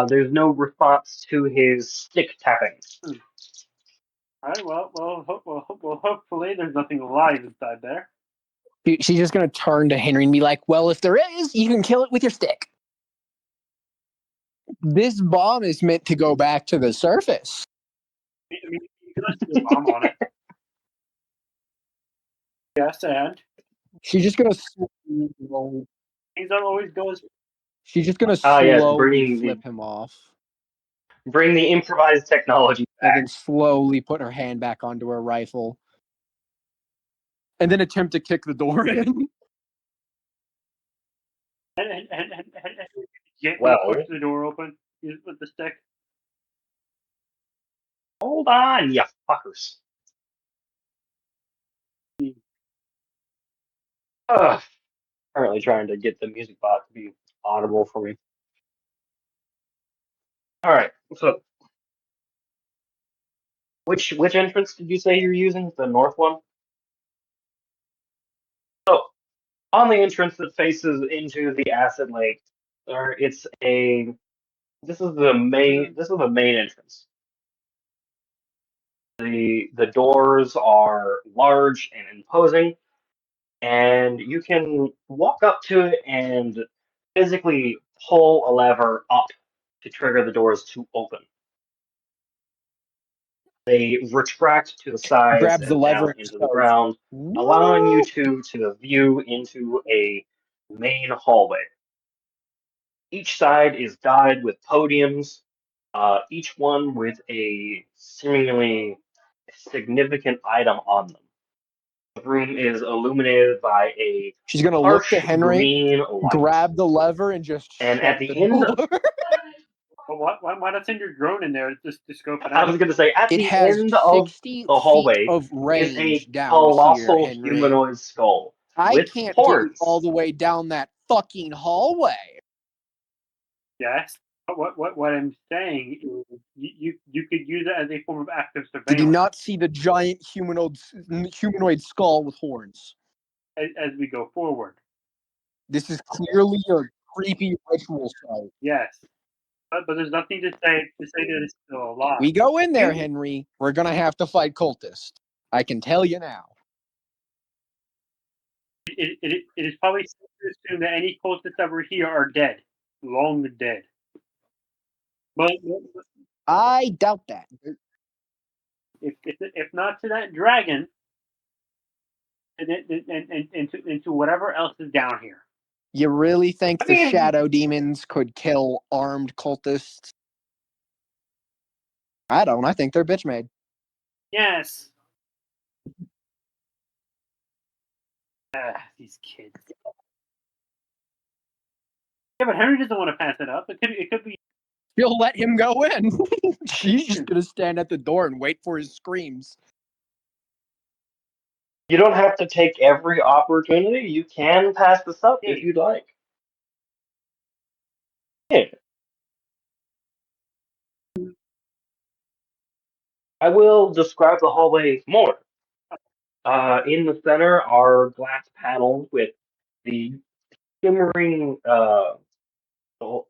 There's no response to his stick tapping. All right. Well, hopefully there's nothing alive inside there. She's just gonna turn to Henry and be like, "Well, if there is, you can kill it with your stick." This bomb is meant to go back to the surface. I mean, you can put a bomb on it. Yes, and She's just gonna things don't always go as. she's just gonna Yes, slowly flip him off, bring the improvised technology back. and then slowly put her hand back onto her rifle, and then attempt to kick the door in. And gently Well, push the door open with the stick. hold on, you fuckers. Ugh. Currently trying to get the music bot to be audible for me. All right, so which entrance did you say you're using? The north one. So on the entrance that faces into the acid lake, it's a. This is the main entrance. The doors are large and imposing, and you can walk up to it and physically pull a lever up to trigger the doors to open. They retract to the sides Grabs the and lever down and into the goes, ground, allowing you "Woo!" to view into a main hallway. Each side is dotted with podiums, each one with a seemingly significant item on them. The room is illuminated by a She's gonna look to harsh Henry, green light. grab the lever, and just And shut at the the end, door. But why not send your drone in there just to scope it I out? was going to say, at It the has end of 60 the feet hallway of is range a down here, colossal Henry. humanoid skull I with can't get you all horns. the way down that fucking hallway. Yes. But what I'm saying is you could use it as a form of active surveillance. Did you not see the giant humanoid skull with horns? As we go forward? This is clearly a creepy ritual site. Yes. But there's nothing to say that it's still alive. We go in there, Henry. We're gonna have to fight cultists. I can tell you now. It is probably safe to assume that any cultists ever here are dead, long dead. But I doubt that. if not to that dragon, and into whatever else is down here. You really think I the mean- shadow demons could kill armed cultists? I don't. I think they're bitch made. Yes. These kids. Yeah, but Henry doesn't want to pass it up. It could be. You'll let him go in. She's just gonna stand at the door and wait for his screams. You don't have to take every opportunity. You can pass this up if you'd like. Yeah. I will describe the hallway more. In the center are glass panels with the shimmering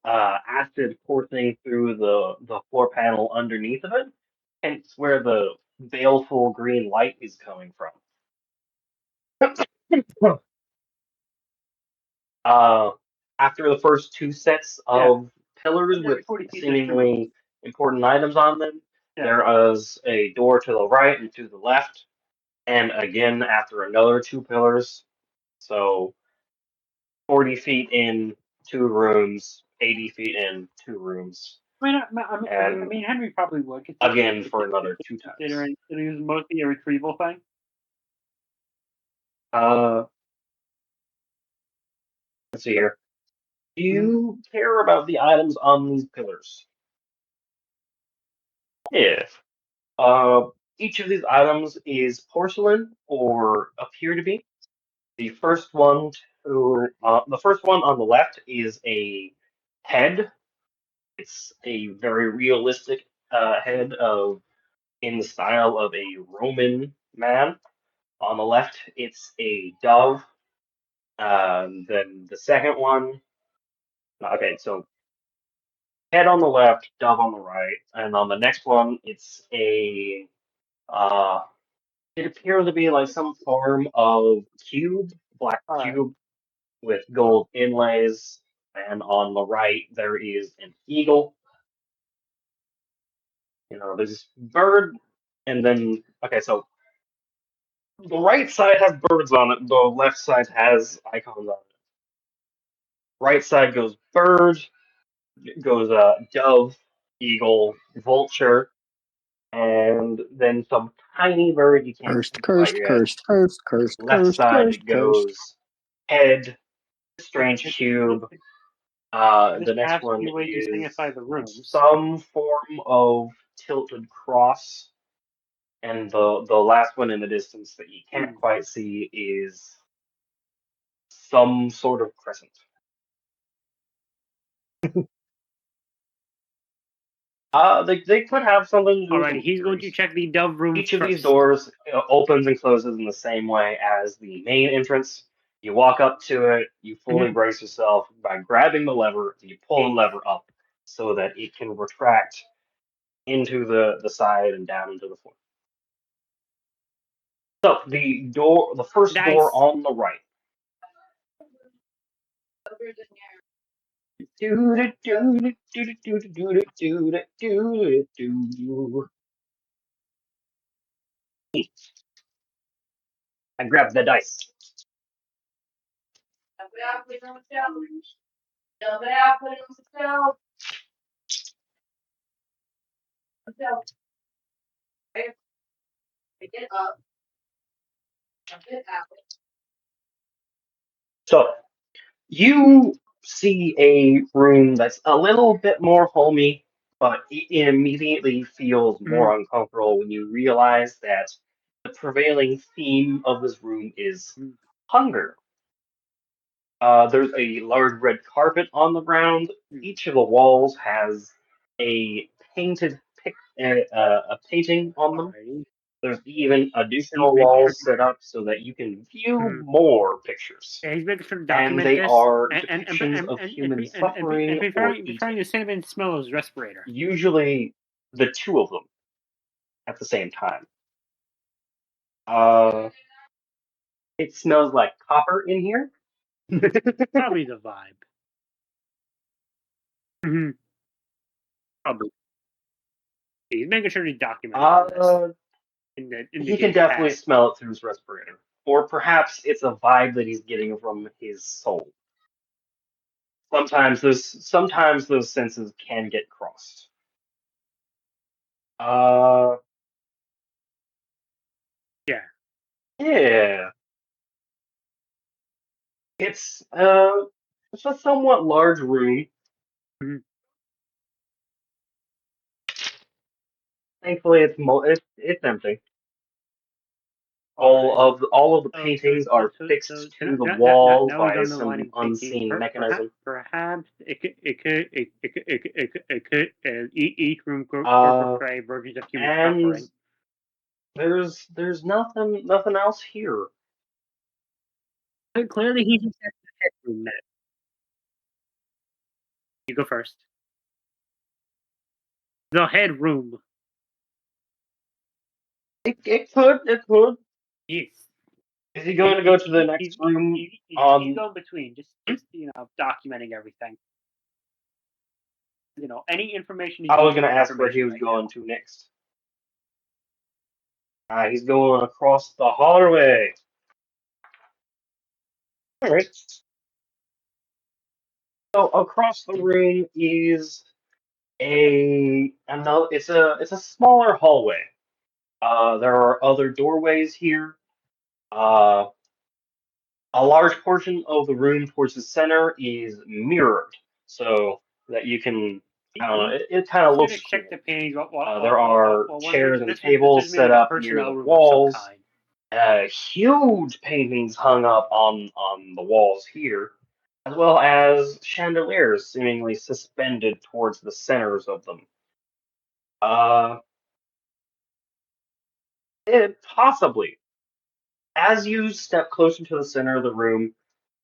acid coursing through the floor panel underneath of it, hence where the baleful green light is coming from. After the first two sets of pillars with 40 feet seemingly important items on them, Yeah. there is a door to the right and to the left, and again after another two pillars. So 40 feet in, two rooms, 80 feet in, two rooms. I mean, Henry probably would. Again for another two times. Considering it was mostly a retrieval thing. Let's see here. Do you care about the items on these pillars? If each of these items is porcelain or appear to be. The first one on the left is a head. It's a very realistic head in the style of a Roman man. On the left, it's a dove. Then the second one. Okay, so head on the left, dove on the right, and on the next one, it's a. It appears to be like some form of cube, black cube with gold inlays. And on the right, there is an eagle. There's this bird, and then okay, so the right side has birds on it. The left side has icons on it. Right side goes bird, goes dove, eagle, vulture, and then some tiny bird you can't see quite yet. Left side goes head, strange cube. The next one is some form of tilted cross. And the last one in the distance that you can't quite see is some sort of crescent. They could have something to do with Alrighty, he's going to check the dove room. Each of these doors opens and closes in the same way as the main entrance. You walk up to it, you fully brace yourself by grabbing the lever, and you pull the lever up so that it can retract into the side and down into the floor. So the first door on the right. I grabbed the dice. So you see a room that's a little bit more homey, but it immediately feels more uncomfortable when you realize that the prevailing theme of this room is hunger. There's a large red carpet on the ground. Each of the walls has a a painting on them. Alrighty. There's even additional He's making sure. walls set up so that you can view more pictures. Yeah, he's making sure to And document they this. are And depictions of human suffering or preferring eating. the cinnamon smell of his respirator. Usually the two of them at the same time. It smells like copper in here. Probably the vibe. Probably. He's making sure to document all this. He can definitely smell it through his respirator. Or perhaps it's a vibe that he's getting from his soul. Sometimes those senses can get crossed. Yeah. Yeah. It's a somewhat large room. Thankfully, it's empty. All of the paintings are fixed to the wall by some unseen mechanism. Perhaps each room portray versions of human And suffering. there's nothing else here. Clearly, he's in the headroom now. You go first. The headroom. It could. Yes. Is he going to go to the next room? He's going between, just documenting everything. Any information. I was going to ask where he was going to next. He's going across the hallway. All right. So across the room is it's a smaller hallway. There are other doorways here. A large portion of the room towards the center is mirrored, so that you can. I don't know. It kind of looks cool. Check the page. There are chairs and tables set up near the walls. Huge paintings hung up on the walls here, as well as chandeliers seemingly suspended towards the centers of them. Possibly. As you step closer to the center of the room,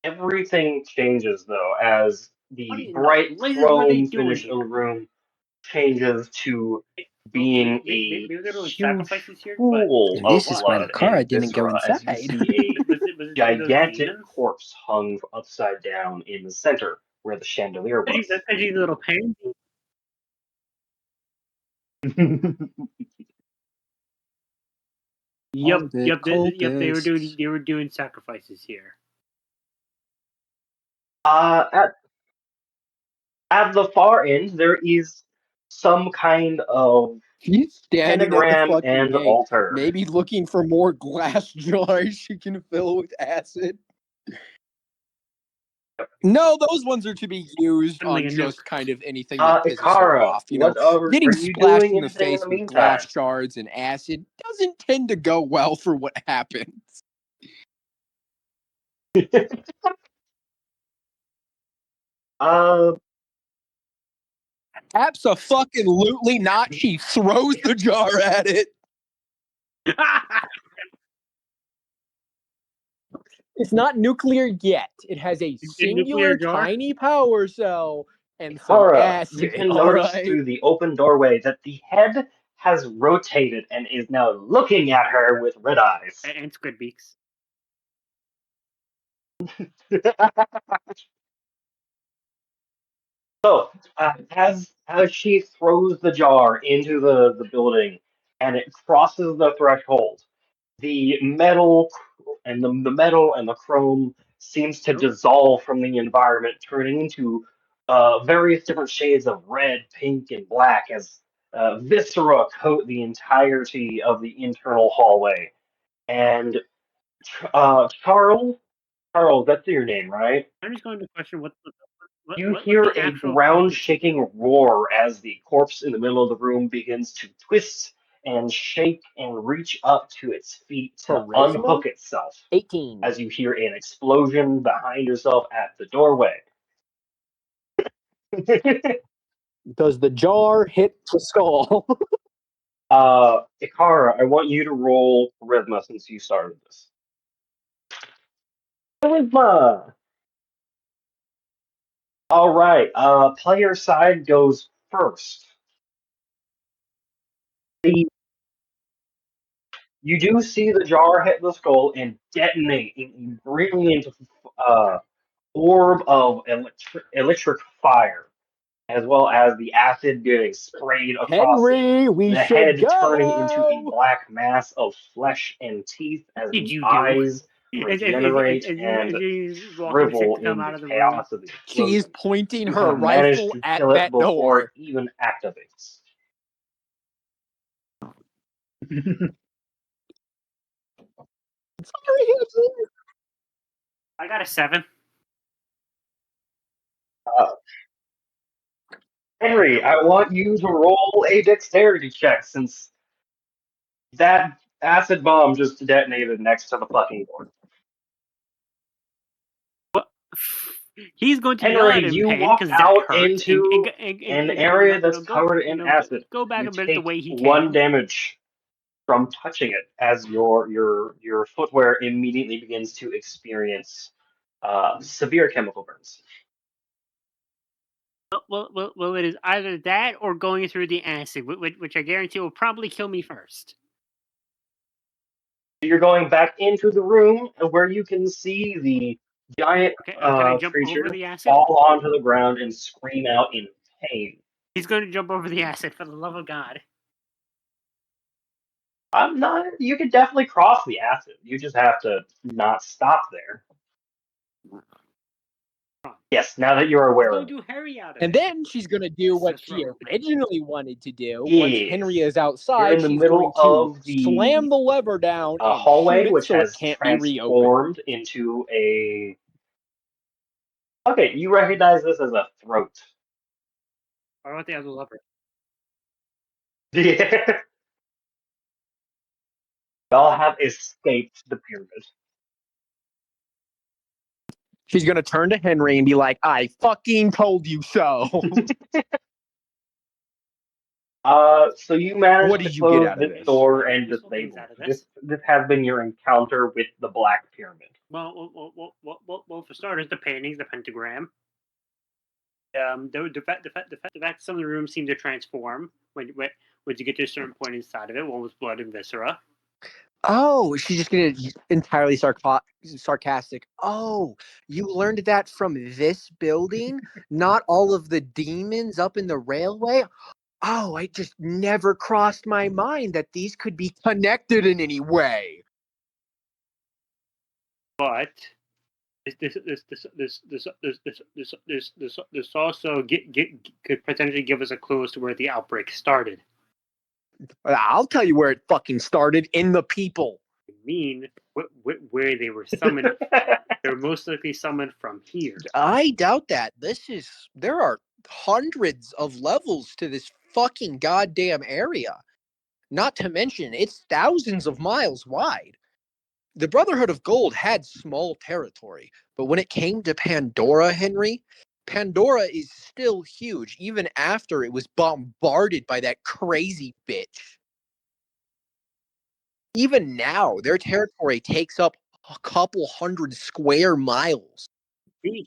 everything changes though, as the bright chrome finish of the room changes to being a huge pool of blood and viscera, as you see a gigantic corpse hung upside down in the center where the chandelier was. Edgy little pain. Yep. They were doing sacrifices here. At the far end, there is some kind of He's standing pentagram at the fucking and gate, altar. maybe looking for more glass jars she can fill with acid. No, those ones are to be used on just kind of anything that pisses her off. Getting splashed in the face with glass shards and acid doesn't tend to go well for what happens. Abso-fucking-lutely not. She throws the jar at it. It's not nuclear yet. It has a singular tiny power cell and some acid. You can notice through the open doorway that the head has rotated and is now looking at her with red eyes. And squid beaks. So, as she throws the jar into the building and it crosses the threshold, the metal the metal and the chrome seems to dissolve from the environment, turning into various different shades of red, pink, and black as viscera coat the entirety of the internal hallway. And Charles, that's your name, right? I'm just going to question what You what hear the a actual fuck did she do? ground-shaking roar as the corpse in the middle of the room begins to twist and shake and reach up to its feet to Charisma? unhook itself 18. as you hear an explosion behind yourself at the doorway. Does the jar hit the skull? Ikara, I want you to roll charisma since you started this. Charisma! All right, player side goes first. You do see the jar hit the skull and detonate in a brilliant orb of electric fire, as well as the acid getting sprayed across it. Henry, we The should head turning into a go. black mass of flesh and teeth as Did the you do? eyes regenerate and You walking shrivel stick to come in the out of the room. chaos of the She is explosion. pointing You her have managed rifle to at kill it that before it door. even activates. Sorry, Henry. I got a 7. Uh, Henry, I want you to roll a dexterity check since that acid bomb just detonated next to the fucking door. He's going to yell at Henry, him in you pain walk because that out hurts, into an area that's covered in acid. go back You a bit the take way he one came. damage from touching it as your footwear immediately begins to experience severe chemical burns. Well, it is either that or going through the acid, which I guarantee will probably kill me first. You're going back into the room where you can see the giant Okay, can I jump over creature the acid? fall onto the ground and scream out in pain. He's going to jump over the acid, for the love of God. I'm not. You could definitely cross the acid. You just have to not stop there. Yes, now that you're He's aware going of it. to hurry out of And it. then she's going to do what That's she right. originally wanted to do. Once Yes. Henry is You're outside, in the she's middle going to of the slam the lever down and hallway, shoot it which so it has can't be reopened. transformed into a. Okay, you recognize this as a throat. Why don't they have the lever? Yeah. Y'all have escaped the pyramid. She's going to turn to Henry and be like, I fucking told you so. So you managed What to did you get close out of this this? door and Useful things disable out of it. this. This has been your encounter with the Black Pyramid. Well, for starters, the paintings, the pentagram. The fact some of the rooms seem to transform when you get to a certain point inside of it. One was blood and viscera. Oh, she's just going to entirely sarcastic. Oh, you learned that from this building? Not all of the demons up in the railway? Oh, I just never crossed my mind that these could be connected in any way. But this also could potentially give us a clue as to where the outbreak started. I'll tell you where it fucking started, in the people. I mean, where they were summoned. They were most likely summoned from here. I doubt that. There are hundreds of levels to this fucking goddamn area. Not to mention, it's thousands of miles wide. The Brotherhood of Gold had small territory, but when it came to Pandora, Henry, Pandora is still huge, even after it was bombarded by that crazy bitch. Even now, their territory takes up a couple hundred square miles. And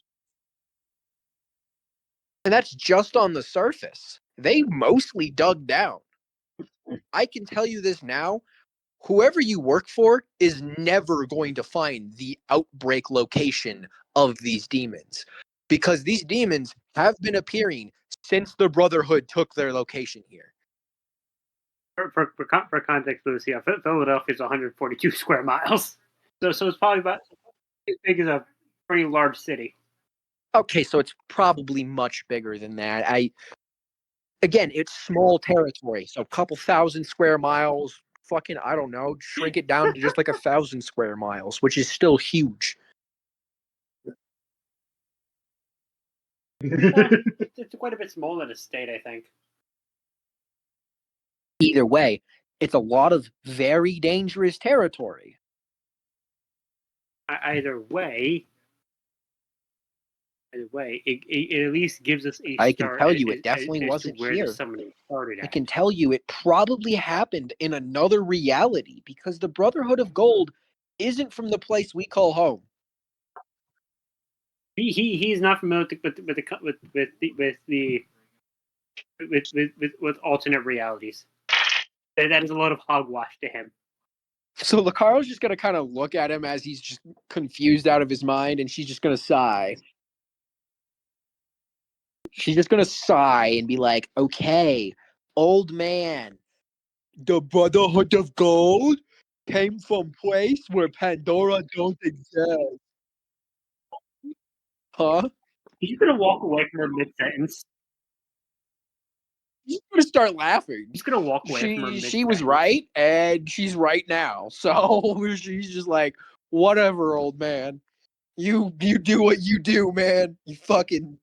that's just on the surface. They mostly dug down. I can tell you this now. Whoever you work for is never going to find the outbreak location of these demons. because these demons have been appearing since the Brotherhood took their location here. For context, Lucy, Philadelphia is 142 square miles, so it's probably about as big as a pretty large city. Okay, so it's probably much bigger than that. Again, it's small territory, so a couple thousand square miles. Fucking, I don't know, shrink it down to just like 1,000 square miles, which is still huge. It's quite a bit smaller than a state, I think. Either way, it's a lot of very dangerous territory. Either way, it at least gives us a I can start tell you it as definitely to wasn't where here. the summoning started I at. can tell you it probably happened in another reality because the Brotherhood of Gold isn't from the place we call home. He's not familiar with alternate realities. That is a lot of hogwash to him. So Lucario's just gonna kind of look at him as he's just confused out of his mind, and she's just gonna sigh. She's just gonna sigh and be like, "Okay, old man, the Brotherhood of Gold came from place where Pandora don't exist." Huh? He's gonna walk away from her mid-sentence. She's gonna start laughing. He's gonna walk away from her mid-sentence. She was right, and she's right now. So she's just like, whatever, old man. You do what you do, man. You fucking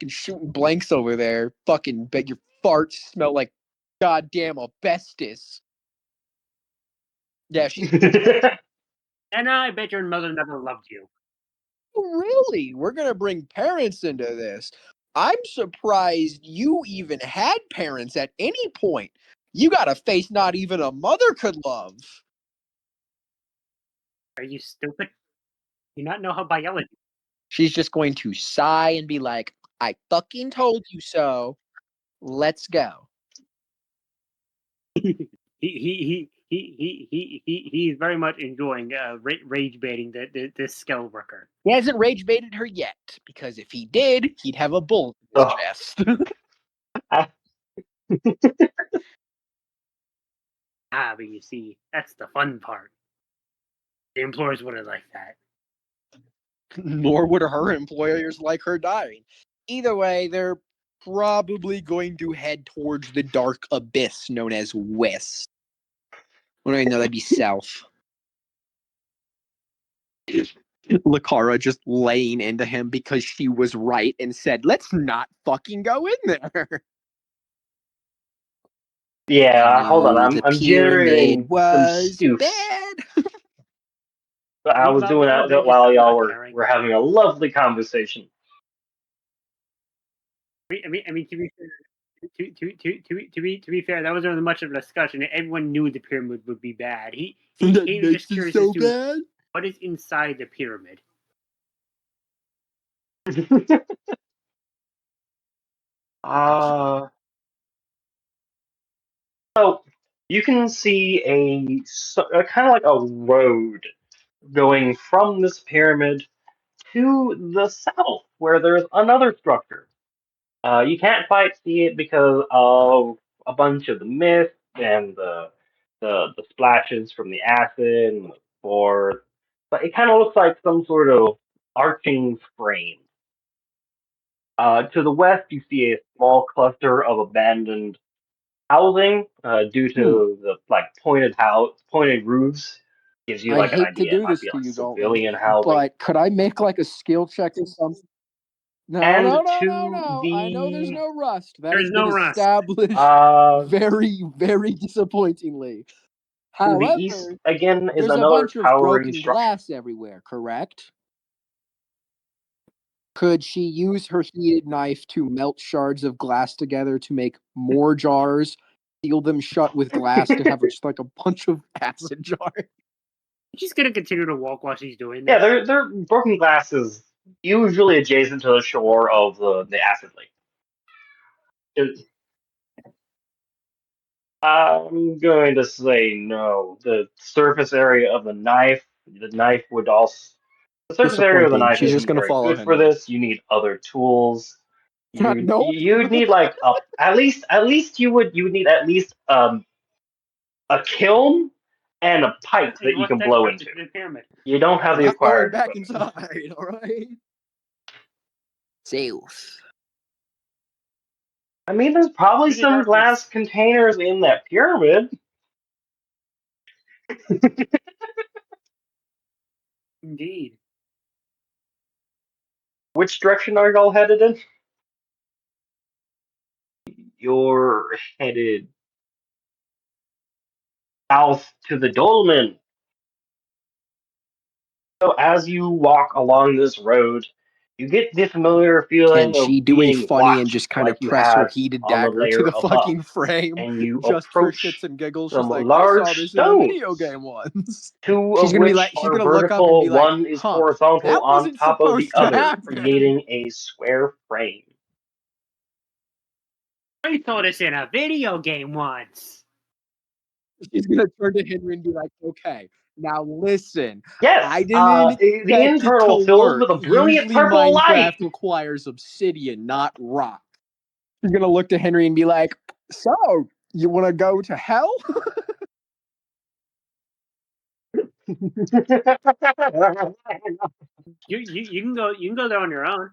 shooting blanks over there. Fucking bet your farts smell like goddamn asbestos. Yeah, she's And I bet your mother never loved you. really. We're gonna bring parents into this. I'm surprised you even had parents at any point. You got a face not even a mother could love. Are you stupid? You not know how biology? She's just going to sigh and be like, I fucking told you so. Let's go. He's very much enjoying rage baiting this skell worker. He hasn't rage baited her yet, because if he did, he'd have a bullet in his chest. But you see, that's the fun part. The employers wouldn't like that. Nor would her employers like her dying. Either way, they're probably going to head towards the dark abyss known as West. Well, no, that'd be South. Lucaria just laying into him because she was right and said, let's not fucking go in there. Yeah, hold on. The I'm pyramid generating some was stoops. bad. But I was doing that while y'all were having a lovely conversation. I mean, to be fair, that wasn't much of a discussion. Everyone knew the pyramid would be bad. He was just curious as to bad. what is inside the pyramid. So you can see a kind of like a road going from this pyramid to the south, where there's another structure. You can't quite see it because of a bunch of the mist and the splashes from the acid and the spores, but it kind of looks like some sort of arching frame. To the west, you see a small cluster of abandoned housing due to the pointed roofs. Gives you I like an hate to idea. It do might this be to like you, Dalton, civilian housing. but could I make like a skill check or something? No. I know there's no rust. That has been established very, very disappointingly. To the However, east again is there's a another bunch of towering broken structure. glass everywhere, correct? Could she use her heated knife to melt shards of glass together to make more jars, seal them shut with glass to have just like a bunch of acid jars? She's gonna continue to walk while she's doing this. Yeah, they're broken glasses, usually adjacent to the shore of the acid lake. I'm going to say no. The surface area of the knife would also The surface area of the Disappointing. knife She's just isn't gonna very follow good for Henry. this. You need other tools. Nope. You'd need like at least you would need at least a kiln and a pipe that you What's can next blow for into. the pyramid? You don't have I'm the not going acquired back equipment. inside, alright? Zeus. I mean, there's probably Into some darkness. glass containers in that pyramid. Indeed. Which direction are y'all headed in? You're headed south to the dolmen. So as you walk along this road, you get the familiar Can feeling she of do a being funny and watched just kind like of you press her had heated on the dagger to layer the above. fucking frame And you just for shits approach and giggles? some She's like, I saw large this in a video stones. game once. Two She's of gonna be which like, she's are gonna look up and be vertical, like, one is huh, horizontal that on wasn't top of the supposed to other, happen. creating a square frame. I saw this in a video game once. She's gonna turn to Henry and be like, okay, now listen. Yes, I didn't the expect it internal to filled work. with a brilliant Usually purple light. Minecraft requires obsidian, not rock. She's gonna look to Henry and be like, so, you wanna go to hell? You can go there on your own.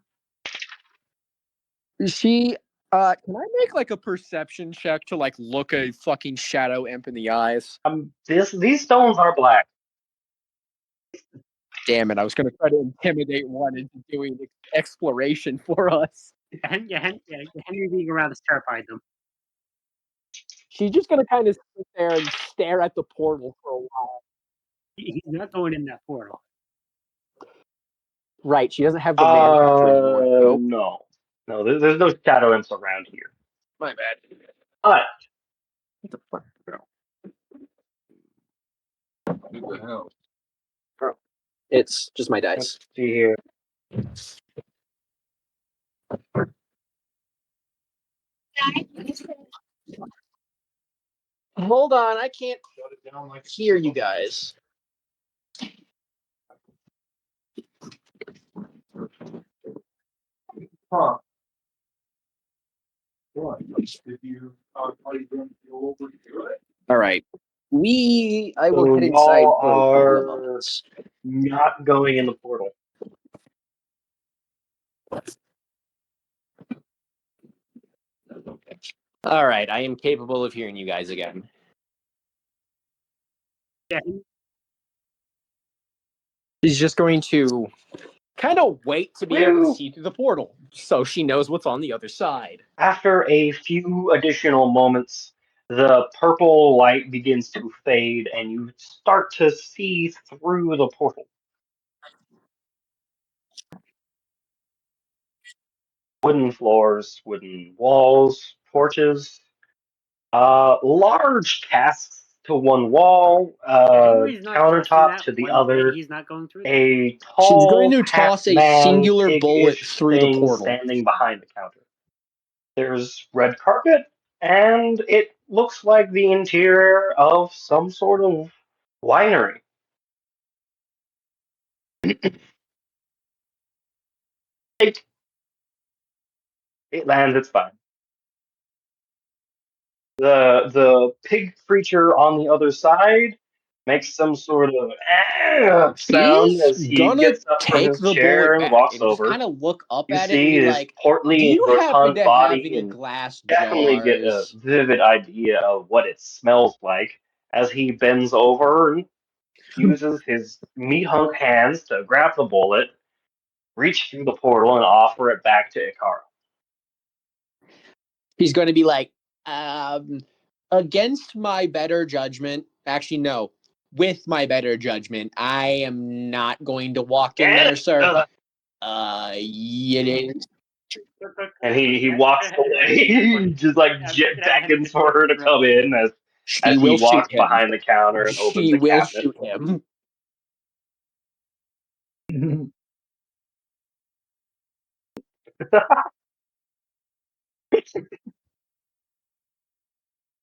She can I make like a perception check to like look a fucking shadow imp in the eyes? These stones are black. Damn it, I was gonna try to intimidate one into doing exploration for us. Henry being around has terrified them. She's just gonna kind of sit there and stare at the portal for a while. He's not going in that portal. Right, she doesn't have the man capture anymore. Nope. No, there's no shadow imps around here. My bad. But What the fuck, bro? What the hell? Bro. It's just my dice. let's see here. Hold on, I can't hear you guys. Huh. What? Did you are you going to go over to do it? All right. I will So head inside y'all for a couple of are moments. not going in the portal. All right, I am capable of hearing you guys again. Yeah. She's just going to kind of wait to be able to Woo! see through the portal so she knows what's on the other side. After a few additional moments, the purple light begins to fade and you start to see through the portal. Wooden floors, wooden walls, torches, large casks to one wall, Henry's not touching countertop that to the one bit. other, He's not going through that. a She's going tall to half toss a man, singular bullet pig-ish through the thing portal. standing behind the counter. There's red carpet, and it looks like the interior of some sort of winery. It lands, it's fine. The pig creature on the other side makes some sort of sound He's as he gonna gets up from take his the chair bullet and back walks and just over. kind of look up You at it and see be his like, do portly and you happen rotund to have body any and glass definitely get a jars? vivid idea of what it smells like as he bends over and uses his meat hunk hands to grab the bullet, reach through the portal, and offer it back to Ikara. He's going to be like, against my better judgment, actually, no, with my better judgment, I am not going to walk in there, sir. It is. And he walks away, just like jet beckons for her to come in She as he will shoot walks him. behind the counter and opens She the will cabinet. shoot him.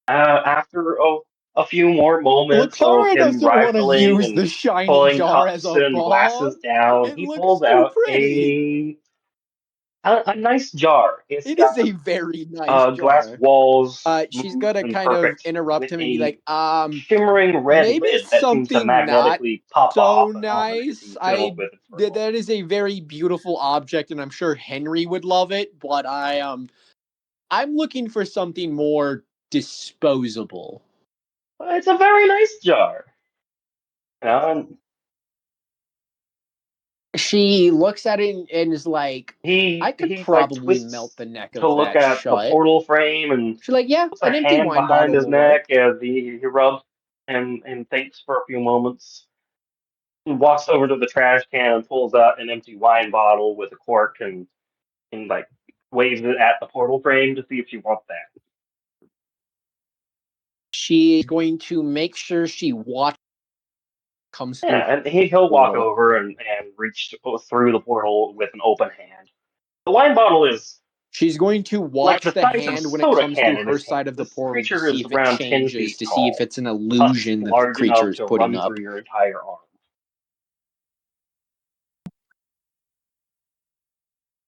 After a few more moments of Lakara him doesn't want to rifling use and the shiny pulling jar as cups a and bomb. glasses down. It He looks pulls too out pretty. a nice jar. It's It got is a very nice glass jar. walls, She's smooth gonna and kind of perfect, interrupt with him and be a like, shimmering red maybe lid that seems to something not magnetically pop so off and offer to nice. be filled with it for a moment. That is a very beautiful object, and I'm sure Henry would love it. But I'm looking for something more disposable. It's a very nice jar. You know, and She looks at it and is like, I could he like probably melt twists the neck to of look that at the shut. portal frame and She's like, yeah, puts a an empty hand wine behind bottle his will work. neck as he rubs and thinks for a few moments. He walks over to the trash can and pulls out an empty wine bottle with a cork and like waves it at the portal frame to see if she wants that. She's going to make sure she comes through. Yeah, and he'll walk Portal. over and reach through the portal with an open hand. The wine bottle is She's going to like watch the the size of a hand when it soda comes can through in her his side hand. of the This portal to creature see is if it around 10 changes, feet to see if tall. it's an Tusk illusion that the large creature enough is to putting run up. through your entire arm.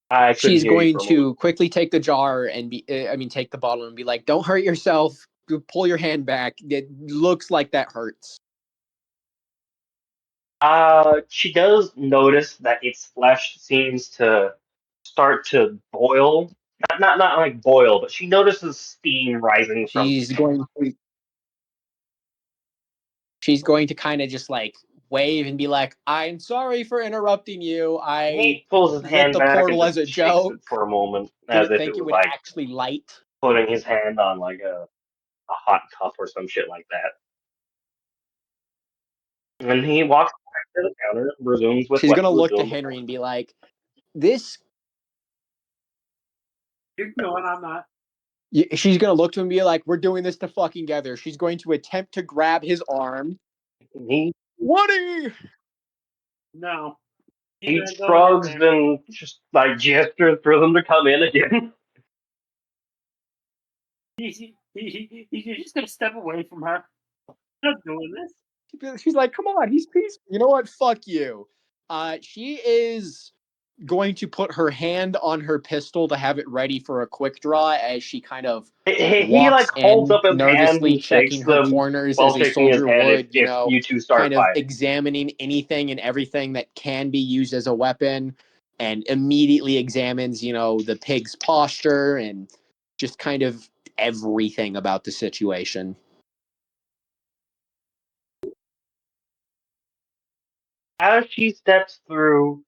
I couldn't She's hear you going for a moment. to quickly take the jar and take the bottle and be like, don't hurt yourself. Pull your hand back. It looks like that hurts. She does notice that its flesh seems to start to boil. Not like boil, but she notices steam rising from She's going to kind of just like wave and be like, I'm sorry for interrupting you. I He pulls his lit hand the back and portal as just a shakes it joke. for a moment, as Didn't if it think it was would like actually light. putting his hand on like a hot cup or some shit like that. And he walks back to the counter, resumes with She's what gonna he was look to doing Henry before. and be like, this. You're going, I'm not. She's gonna look to him and be like, we're doing this to fucking together. She's going to attempt to grab his arm. He Woody! No. he He's going shrugs in there. and just like gestures for them to come in again. He's just gonna step away from her. I'm not doing this. She's like, come on, he's peaceful. You know what? Fuck you. She is going to put her hand on her pistol to have it ready for a quick draw as she kind of He like walks holds in, up his hands nervously and shakes checking her them corners while as a shaking his soldier head would, if you two start kind of fighting. examining anything and everything that can be used as a weapon, and immediately examines, the pig's posture and just kind of everything about the situation. As she steps through,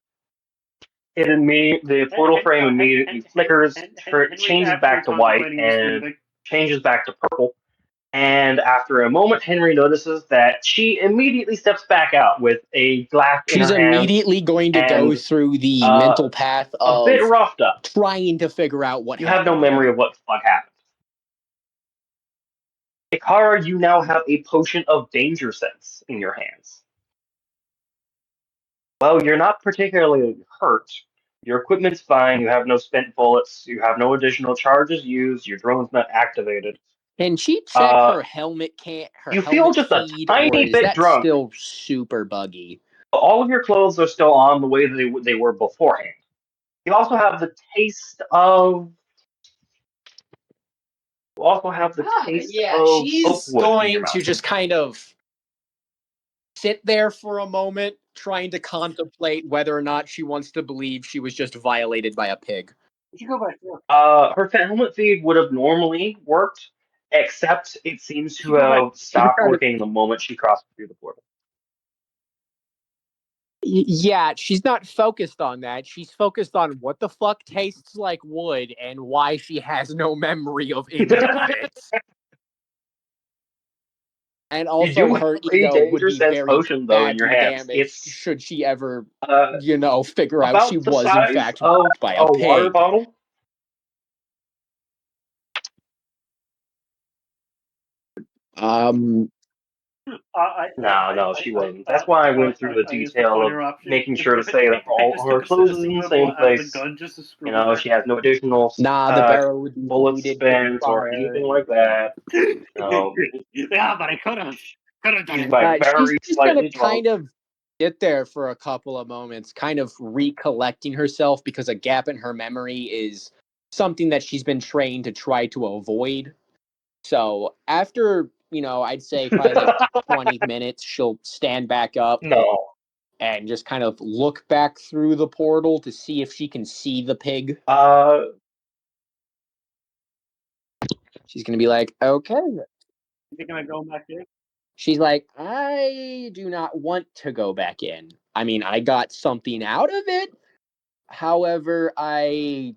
the portal frame immediately flickers, Henry's changes actually back to white, contemplating just and leaving. changes back to purple. And after a moment, Henry notices that she immediately steps back out with a glass in She's her hand immediately going to go and through the uh, mental path a bit of roughed up. trying to figure out what You have no happened memory here. of what the fuck happened. Ikara, you now have a potion of danger sense in your hands. Well, you're not particularly hurt. Your equipment's fine. You have no spent bullets. You have no additional charges used. Your drone's not activated. Can she check Uh, her her you feel helmet just a feed, or tiny is bit that drunk. still super buggy? All of your clothes are still on the way they were beforehand. You also have the taste of. You also have the taste Yeah, of she's oakwood in your going to mouth. just kind of sit there for a moment, trying to contemplate whether or not she wants to believe she was just violated by a pig. You go back there. Her helmet feed would have normally worked, except it seems to You go back. have stopped working the moment she crossed through the portal. Yeah, she's not focused on that. She's focused on what the fuck tastes like wood and why she has no memory of any of it. And You do also, have her a ego would danger be sense very potion though in your badly hands. damaged It's should she ever, uh, figure out she about the was in size fact of by a a water pig. bottle. Um, No, she wasn't. That's why I went through the detail of making sure to say that all her clothes is in the same place. You know, she has no additional Nah, the barrel would be bullet needed spent or fire. anything like that. No, Yeah, but I could have done she's it. by very She's slightly gonna drunk. kind of sit there for a couple of moments, kind of recollecting herself because a gap in her memory is something that she's been trained to try to avoid. So after, I'd say probably like 20 minutes, she'll stand back up No. and just kind of look back through the portal to see if she can see the pig. She's gonna be like, okay. You think I'm going back in? She's like, I do not want to go back in. I mean, I got something out of it. However, I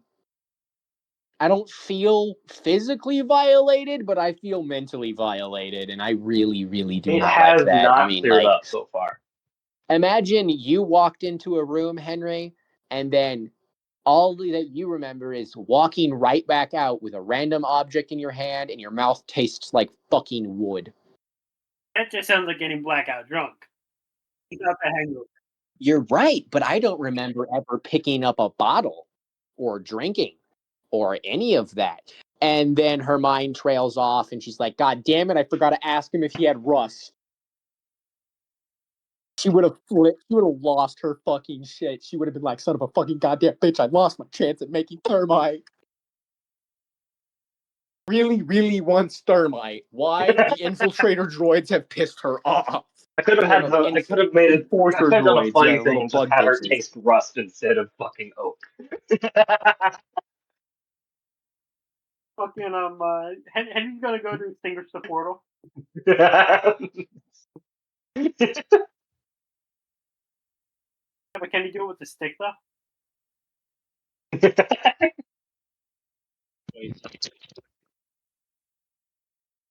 don't feel physically violated, but I feel mentally violated, and I really, really do It not like has that. I not mean, cleared like, up so far. imagine you walked into a room, Henry, and then all that you remember is walking right back out with a random object in your hand, and your mouth tastes like fucking wood. That just sounds like getting blackout drunk. Without the hangover. You're right, but I don't remember ever picking up a bottle or drinking or any of that. And then her mind trails off and she's like, God damn it, I forgot to ask him if he had rust. She would have flipped. She would have lost her fucking shit. She would have been like, son of a fucking goddamn bitch, I lost my chance at making thermite. Really, really wants thermite. Why? The infiltrator droids have pissed her off. I could have had the. I could have made it. I could have done a funny thing and just had her taste rust instead of fucking oak. Fucking Henry's gonna go to extinguish the portal. But can he do it with the stick though?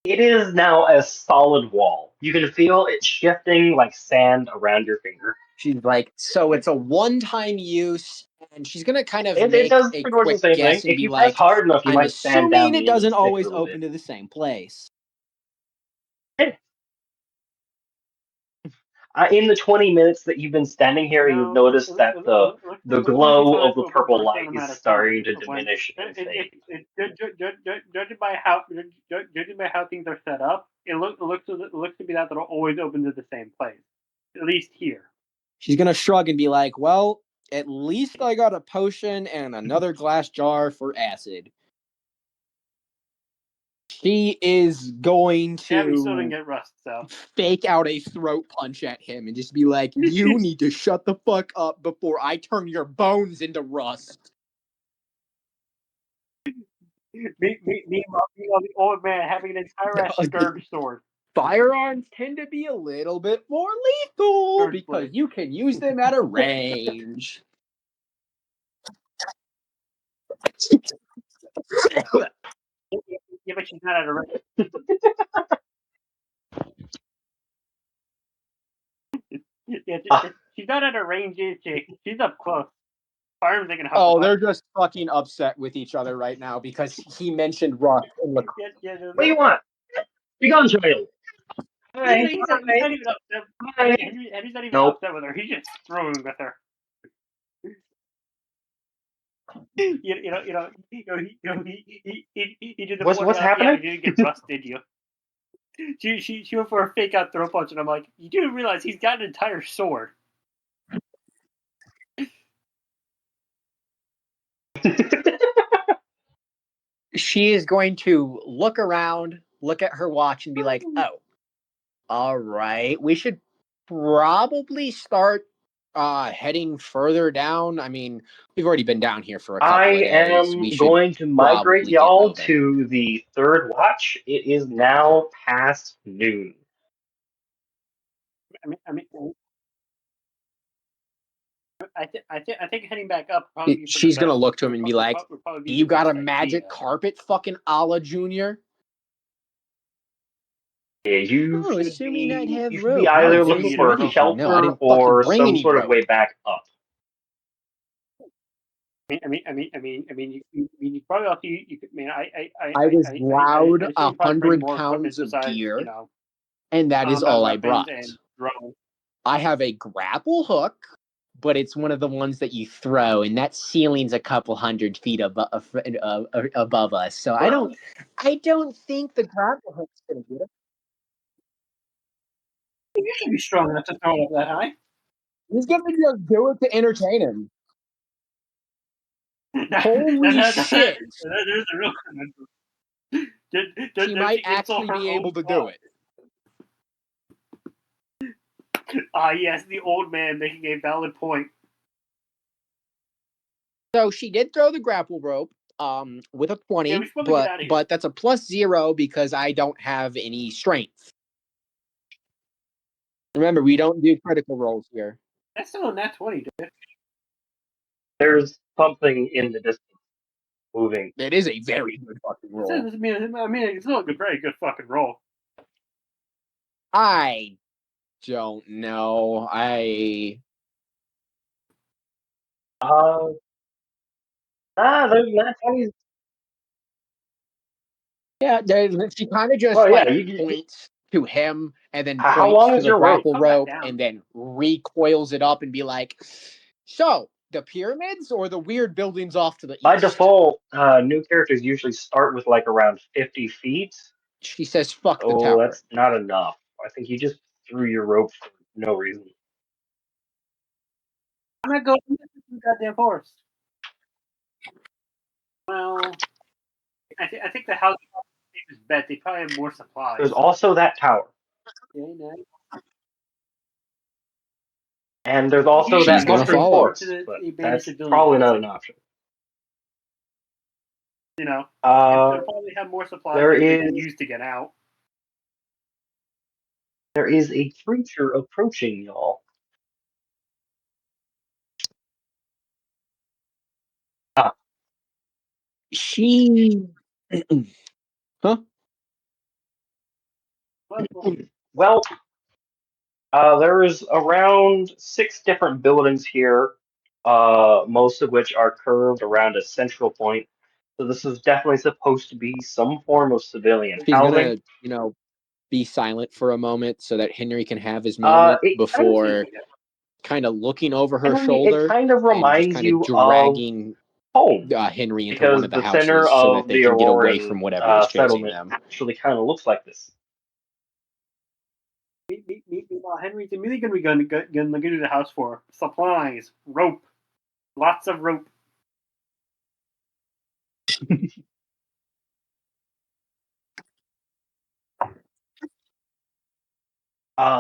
It is now a solid wall. You can feel it shifting like sand around your finger. She's like, so it's a one-time use, and she's gonna kind of It make does a pretty much the quick same guess thing. and If be you press like, hard enough, you I'm might sand down assuming the it end of the doesn't stick a always little open bit. to the same place. In the 20 minutes that you've been standing here, you've noticed that the glow of the purple light is starting to diminish and fade. Judging by how things are set up, it looks to be that it'll always open to the same place, at least here. She's gonna shrug and be like, well, at least I got a potion and another glass jar for acid. She is going Yeah, we still didn't to get rust, so. fake out a throat punch at him and just be like, you need to shut the fuck up before I turn your bones into rust. Meanwhile, the old man having an entire ass scourge sword. Firearms tend to be a little bit more lethal because you can use them at a range. Yeah, but she's not at a range. She's not at a range, is she? She's up close. Firearms they can help. Oh, they're just fucking upset with each other right now because he mentioned Rust. What do you want? Be gone, child. He's not even upset. Henry's not even upset with her. He's just throwing with her. He did the What's happening? Yeah, you didn't get rust, did you? She went for a fake out throw punch, and I'm like, you do realize he's got an entire sword. She is going to look around, look at her watch, and be like, oh, all right, we should probably start heading further down. I mean, we've already been down here for a couple of days. I am going to migrate y'all to the third watch. It is now past noon. I think heading back up. She's gonna look to him and be like, "You got a magic carpet, fucking a la Junior?" Yeah, you should assuming I'd have you should be either rope. looking for No, shelter I didn't or bring some any sort of rope. way back up. You probably also you could. I mean, I was allowed 100 more pounds of besides, gear. you know, And that is all I weapons brought. and drones. I have a grapple hook, but it's one of the ones that you throw, and that ceiling's a couple hundred feet above us. So I don't think the grapple hook's gonna get it. You should be strong enough to throw it up that high. He's gonna just do it to entertain him. Holy shit! There's a real conundrum. She might actually be able to do it. Yes, the old man making a valid point. So she did throw the grapple rope, with a 20, Yeah, we should probably get out of here. but that's a +0 because I don't have any strength. Remember, we don't do critical rolls here. That's still a nat 20, dude. There's something in the distance moving. It is a very good fucking roll. I mean, it's still a very good fucking roll. I don't know. There's nat 20s. Yeah, she kind of just Well, yeah, you points to him and then How points long to is the your rope? grapple Come back rope down. and then recoils it up and be like, so, the pyramids or the weird buildings off to the east? By default, new characters usually start with like around 50 feet. She says, fuck the Oh, tower. that's not enough. I think you just threw your rope for no reason. I'm gonna go into the goddamn forest. Well, I think the house is bet they probably have more supplies. There's also that tower. Yeah, no. And there's also She's that gonna mushroom follow. forest. To the But abandoned that's civilian probably not housing. an option. You know, Uh, they'll probably have more supplies there that they can is- use to get out. there is a creature approaching y'all. She. Huh? Well, there's around 6 different buildings here, most of which are curved around a central point. So this is definitely supposed to be some form of civilian She's housing. gonna, be silent for a moment so that Henry can have his moment before kind of looking over her shoulder. It kind of and just reminds kind you of dragging home. Henry into Because one of the houses center so of that they the can get away Auroran from whatever is chasing settlement them. actually kind of looks like this. Meanwhile, Henry's immediately going to go to the house for supplies, rope, lots of rope.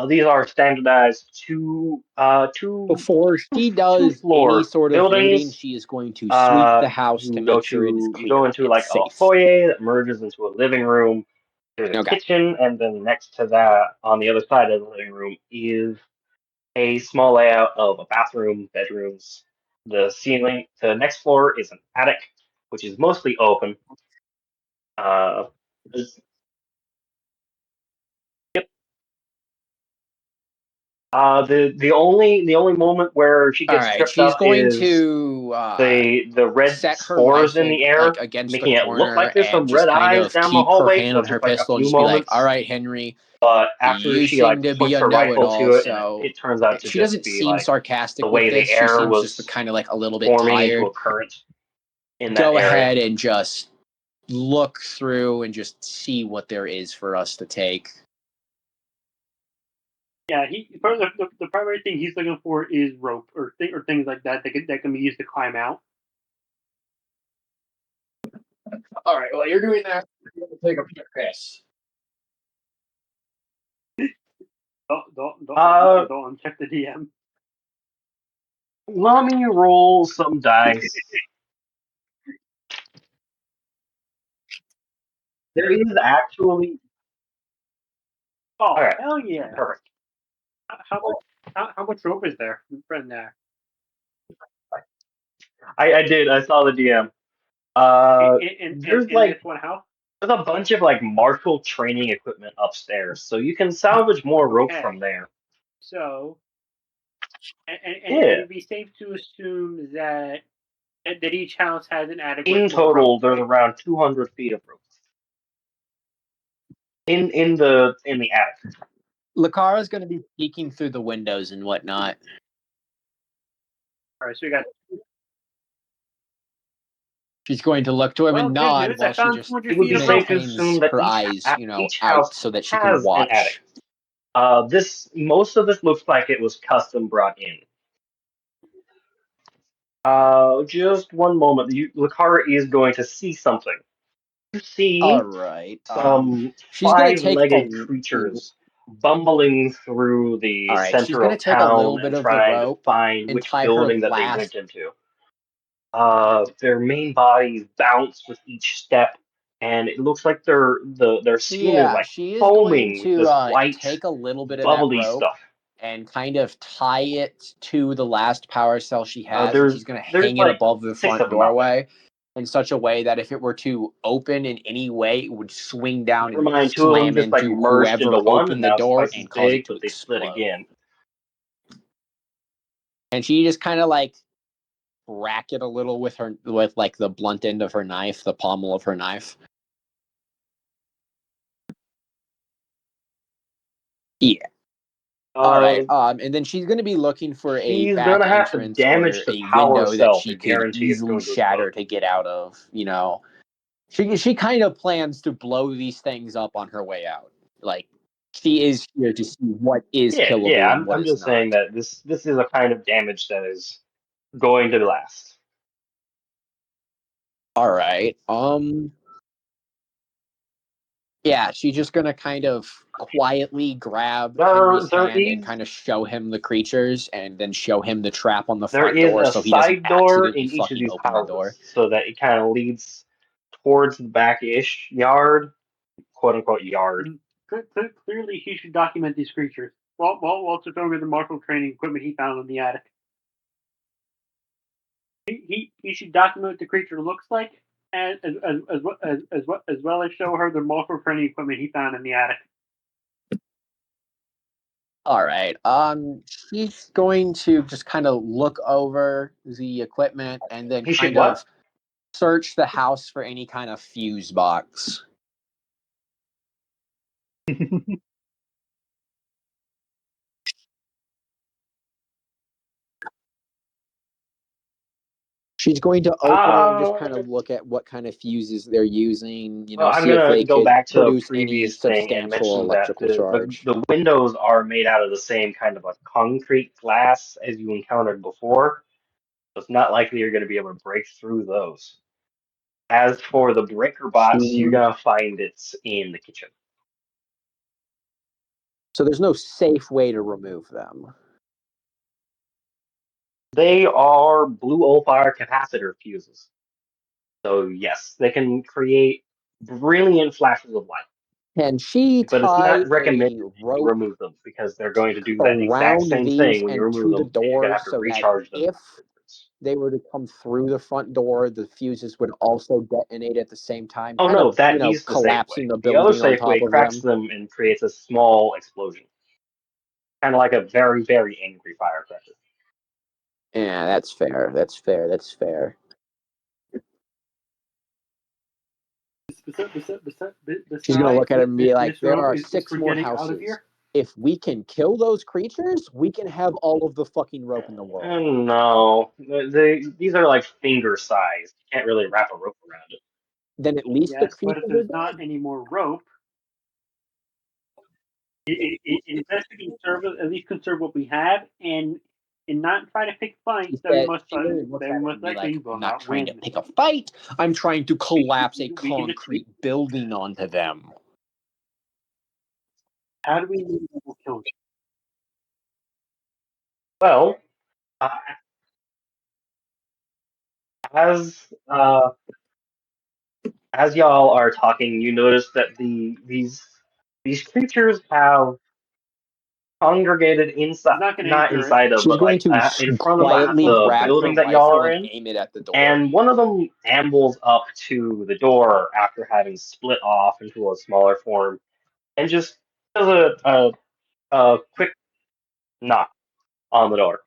These are standardized two Before she does floor any sort of buildings. looting, she is going to sweep the house to make sure it is You clear go into and like safe. a foyer that merges into a living room. There's a kitchen, and then next to that, on the other side of the living room, is a small layout of a bathroom, bedrooms. The next floor is an attic, which is mostly open. The only moment where she gets tripped she's up going is to the red set her spores in rifle the air, against making the it look corner like there's some and just red kind eyes of down the keep her hallway hand for on her just like a pistol and few just be like, moments. all right, Henry, But after you she like seem to be puts a her rifle know-it-all, to it, so and it turns out to she just doesn't be seem like sarcastic the way with the this. She air seems was just kind of like a little bit forming tired. into a current in that Go area. ahead and just look through and just see what there is for us to take. Yeah, the primary thing he's looking for is rope or things like that that can be used to climb out. All right, well, you're doing that. You're going to take a piss. Don't check the DM. Let me roll some dice. There is actually. Oh, All right, hell yeah! perfect. How much rope is there, friend? There. I did. I saw the DM. There's this one house. There's a bunch of like martial training equipment upstairs, so you can salvage more rope from there. So, and Yeah. it'd be safe to assume that each house has an adequate. In total, rope, there's around 200 feet of rope in the attic. Lakara's going to be peeking through the windows and whatnot. All right, so we got. She's going to look to him Well, and good nod news. I while she found just 200 It would feet be of safe rope. to assume maintains that her eyes, each out house so that she can has an watch. attic. Most of this looks like it was custom brought in. Just one moment. Lakara is going to see something. You see All right. some She's going to take five-legged creatures bumbling through the All right. She's center going of to take a little town bit and of the trying to rope find and which tie her building that they last. went into. Their main bodies bounce with each step, and it looks like their skin is like She is going foaming with to this white, take a little bit of that bubbly rope stuff. and kind of tie it to the last power cell she has. And she's going to There's hang it like above the 6 front of them out there. doorway in such a way that if it were to open in any way, it would swing down Never and mind, 2 of them slam just like into merged whoever into one, and opened the now it's door twice as and cause big, it to but they split explode. again. And she just kind of like rack it a little with like the blunt end of her knife, the pommel of her knife. Yeah. All right. And then she's going to be looking for a She's back gonna have to entrance damage or the a power window that cell she to could guarantee it's easily going to shatter explode. to get out of. She kind of plans to blow these things up on her way out. Like she is here to see what is killable and what I'm is just saying not. that this is a kind of damage that is going to last. All right. Yeah, she's just gonna kind of quietly grab Henry's hand and kind of show him the creatures, and then show him the trap on the There front is door, a so he doesn't side door accidentally in each of fucking these open the door. houses, so that it kind of leads towards the back-ish yard, quote-unquote yard. Clearly, he should document these creatures. Walter told me the martial training equipment he found in the attic. He should document what the creature looks like, as well as show her the martial training equipment he found in the attic. All right. She's going to just kind of look over the equipment and then He should kind of search the house for any kind of fuse box. She's going to open it and just kind of look at what kind of fuses they're using, Well, I'm see if gonna they go could back to a produce any previous thing and substantial mention that electrical charge. the windows are made out of the same kind of a concrete glass as you encountered before. So it's not likely you're going to be able to break through those. As for the breaker box, you're going to find it's in the kitchen. So there's no safe way to remove them. They are blue O-fire capacitor fuses. So yes, they can create brilliant flashes of light. Can she But it's tie not recommended a to rope remove them because they're going to do that exact around same these thing when you and remove to the them, and you're going to door have to so that recharge them if afterwards. they were to come through the front door, the fuses would also detonate at the same time, Oh kind no, of, that is the safe collapsing way. the The other building on safe way top of cracks them. them and creates a small explosion. Kind of like a very, very angry firecracker. Yeah, that's fair. That's fair. That's fair. She's going to look at him and be like, there are 6 more houses. If we can kill those creatures, we can have all of the fucking rope in the world. No, these are like finger sized. You can't really wrap a rope around it. Then at least the creatures but if there's not any more rope, it best to conserve, at least conserve what we have, and not try to pick fights. Then we must likely will I'm not trying win. to pick a fight. I'm trying to collapse a We can just- concrete building onto them. How do we know that we'll kill them? Well, as as y'all are talking, you notice that these creatures have congregated inside, not inside of, She's but going like to in front quietly of the grab building her that y'all rifle are and in. aim it at the door. And one of them ambles up to the door after having split off into a smaller form, and just does a quick knock on the door.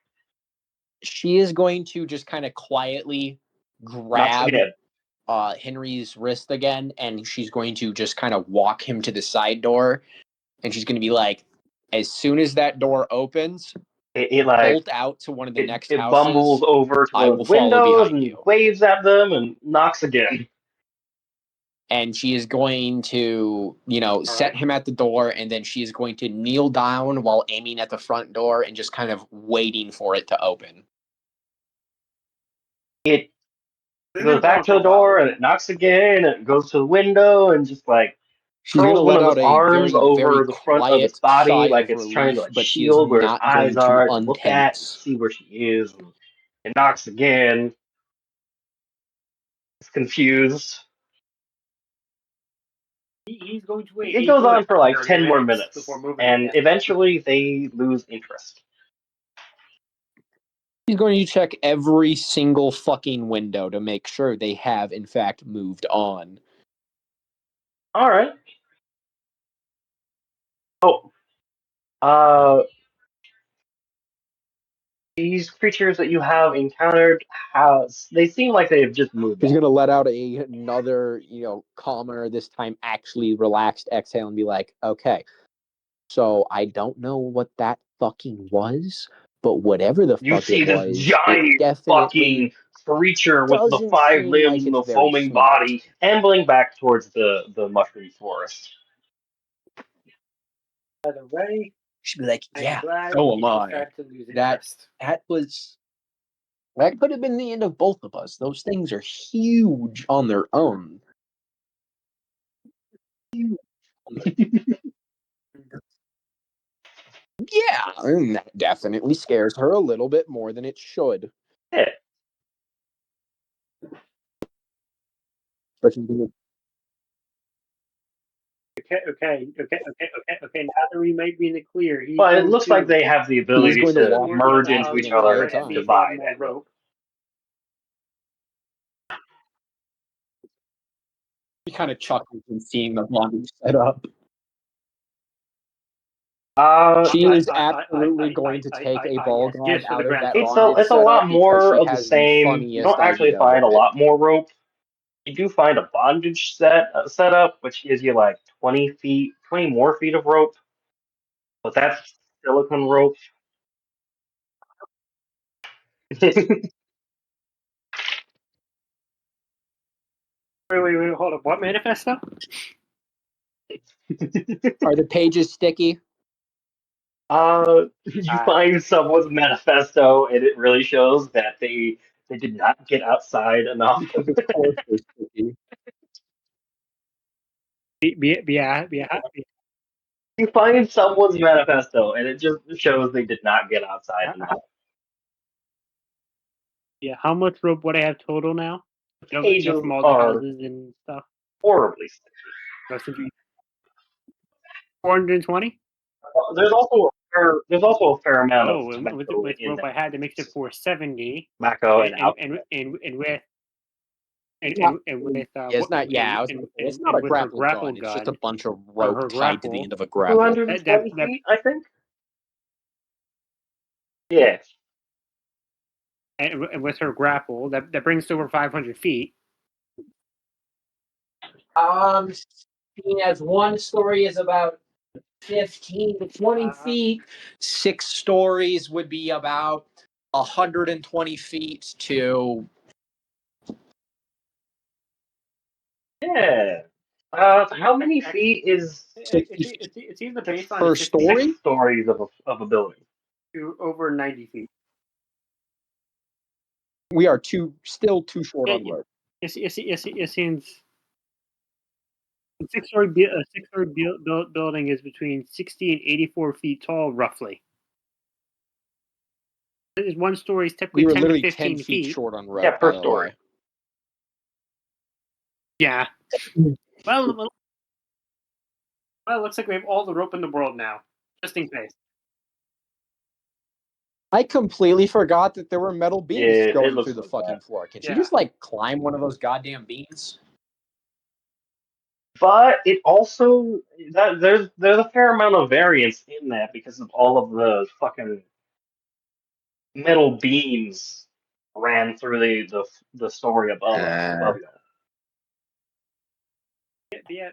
She is going to just kind of quietly grab Henry's wrist again, and she's going to just kind of walk him to the side door, and she's going to be like, As soon as that door opens, it like bolt out to one of the next it bumbles houses. over to I those will follow windows behind and you. waves at them and knocks again. And she is going to, set him at the door, and then she is going to kneel down while aiming at the front door and just kind of waiting for it to open. It They've goes been back going to for the a while, door and okay? it knocks again and it goes to the window and just like She's going curls to one let of its out a arms very, very over the front of its quiet body sigh like of it's trying to relief, like but she is shield where its not eyes going to are to look at and untense. see where she is. And it knocks again. It's confused. He's going to wait It a goes on good for like 30 10 more minutes minutes, before moving and again. eventually they lose interest. She's going to check every single fucking window to make sure they have, in fact, moved on. All right. Oh, uh, these creatures that you have encountered, they seem like they've just moved She's on. going to let out another, calmer, this time actually relaxed exhale and be like, okay, so I don't know what that fucking was, but whatever the You fuck see it this was, it giant fucking definitely creature with the doesn't 5 seem limbs like and it's the very foaming smart. body, ambling back towards the mushroom forest. By the way, She'd be like, I'm yeah, glad so we am I. start to lose That interest. that could have been the end of both of us. Those things are huge on their own. Yeah, and that definitely scares her a little bit more than it should. Yeah. But she's gonna- Okay. Now that we might be in the clear, he's But it going looks to like they have the He's ability going to to walk merge back into the each other entire and time. divide more at will. rope. He kind of chuckles and seeing the bondage set up. She is absolutely going to take a ball gag Yes, for out the of that grand bondage It's a setup lot because more she of the has the same. You funniest don't actually idea find a with it. lot more rope. You do find a bondage setup, which gives you like 20 feet, 20 more feet of rope. But that's silicone rope. Wait, hold up. What manifesto? Are the pages sticky? You find someone's manifesto, and it really shows that they did not get outside enough. Because of course they're sticky. Yeah. You find someone's manifesto, and it just shows they did not get outside enough. Yeah, how much rope would I have total now? The pages From all the are houses and stuff. horribly sticky. 420? There's also a fair amount of Oh, and tobacco with in rope that. I had to make it 470. Tobacco and alcohol. And with It's not. Yeah, I was gonna say, it's not a with her grapple gun. It's just a bunch of her rope tied to the grapple, end of a grapple. 220 feet, I think. Yeah. and with her grapple, that brings to over 500 feet. Seeing as one story is about 15 to 20 feet, 6 stories would be about 120 feet to. Yeah. How many feet is It's either based on per 60 story? 6 stories of a building? to over 90 feet. We are still too short on rope. It seems a six-story building is between 60 and 84 feet tall, roughly. One story is typically We were 10 literally to 15 10 feet short on rope. Yeah, per by the story. way. Yeah. Well, it looks like we have all the rope in the world now, just in case. I completely forgot that there were metal beams It going looks through the like fucking that. floor. Can she Yeah. just climb one of those goddamn beams? But it also there's a fair amount of variance in that because of all of the fucking metal beams ran through the story above y'all. Yeah.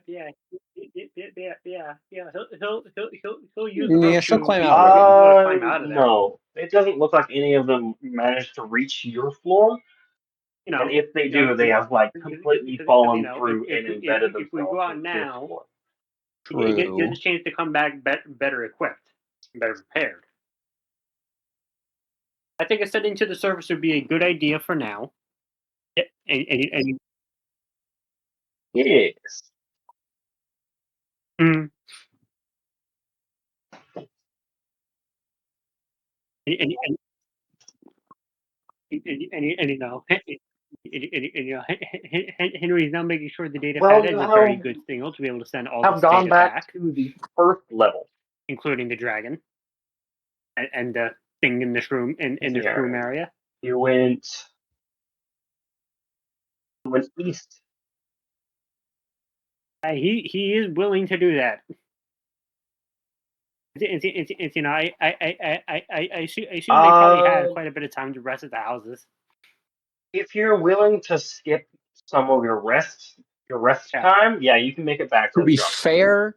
Yeah. He'll use Yeah, rope she'll to climb be out able already. to climb out of there. No, it doesn't look like any of them managed to reach your floor. You know, And if they you know, do, they have like completely fallen through and embedded if we go themselves out into your now, floor. it gives True. a chance to come back better equipped, better prepared. I think ascending to the surface would be a good idea for now. And Yes. mm, and you know, Henry's now making sure the data pad Well, is you a very good signal to be able to send all have this gone data back back, to the first level. including the dragon and the thing in this room in this room area. You went east. He is willing to do that. You know, I assume they probably had quite a bit of time to rest at the houses. If you're willing to skip some of your rest time, yeah, you can make it back to To the be drop. fair,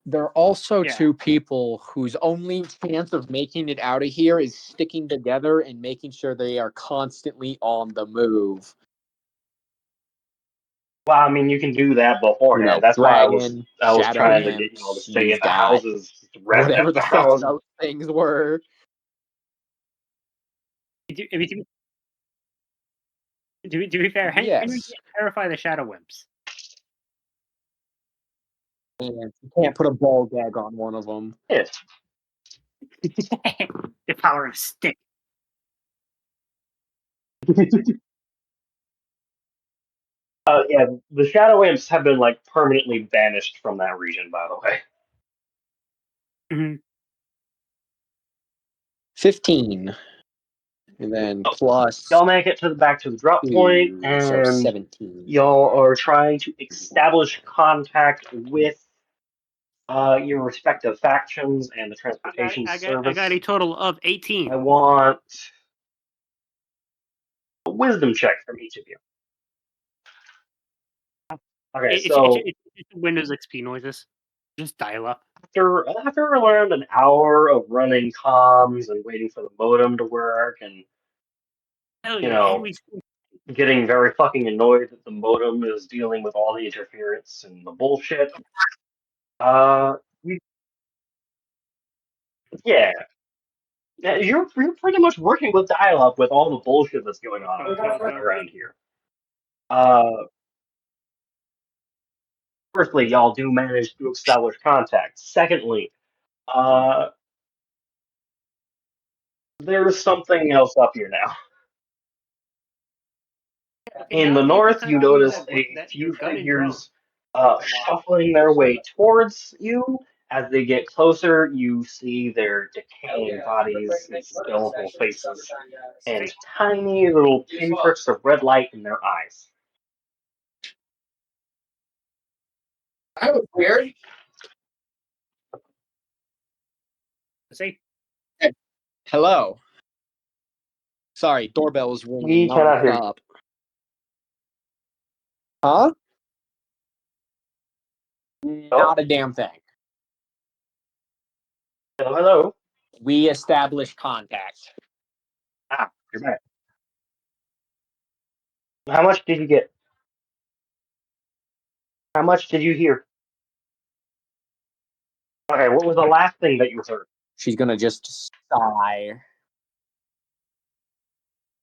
there are also Yeah. two people whose only chance of making it out of here is sticking together and making sure they are constantly on the move. Well, I mean, you can do that beforehand. You know, That's why dragon, I was shadow trying to get y'all to imps, stay you've at the got houses, rest whatever at the the fuck house. those things were. To be fair, Henry Yes. can't terrify the shadow imps. And you can't put a ball gag on one of them. Yes. The power of stick. Yeah, the shadow imps have been like permanently banished from that region, by the way. Mm-hmm. 15. And then plus Y'all make it back to the drop point, 2, so and 17. y'all are trying to establish contact with your respective factions and the transportation service. I got a total of 18. I want a wisdom check from each of you. Okay, so It's Windows XP noises. Just dial up. after around an hour of running comms and waiting for the modem to work, and Hell you yeah, know, Henry's getting very fucking annoyed that the modem is dealing with all the interference and the bullshit. You, yeah, you're pretty much working with dial-up with all the bullshit that's going on around here. Firstly, y'all do manage to establish contact. Secondly, there's something else up here now. In the north, you notice a few figures shuffling their way towards you. As they get closer, you see their decaying bodies and skeletal faces and tiny little pinpricks of red light in their eyes. That was weird. See? Hello. Sorry, doorbell was ringing We cannot hear you. non-stop. Huh? Not a damn thing. Hello. We established contact. Ah, you're back. How much did you get? How much did you hear? Okay, what was the last thing that you heard? She's gonna just sigh.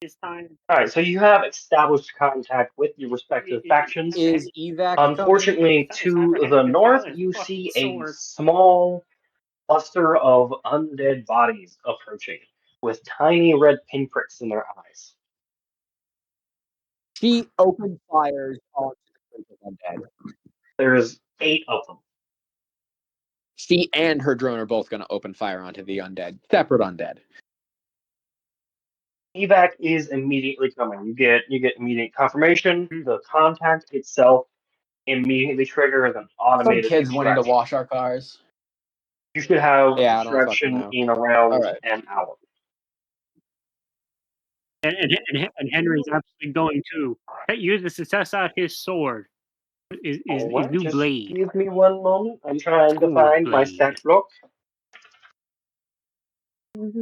This time. Alright, so you have established contact with your respective factions. Is evac Unfortunately, It's time for to Henry the to north, file his you fucking see a sword. small cluster of undead bodies approaching with tiny red pinpricks in their eyes. She opened fires on the undead. There's 8 of them. She and her drone are both gonna open fire onto the undead. Separate undead. Evac is immediately coming. You get immediate confirmation. The contact itself immediately triggers an Some automated kids wanting to extraction. wash our cars. You should have Yeah, I don't fucking extraction know. in around Alright. an hour. And Henry's absolutely going to use this to test out his sword. Is Alright, new just blade. give me one moment. I'm trying to Cool find my blade. stat block. Oh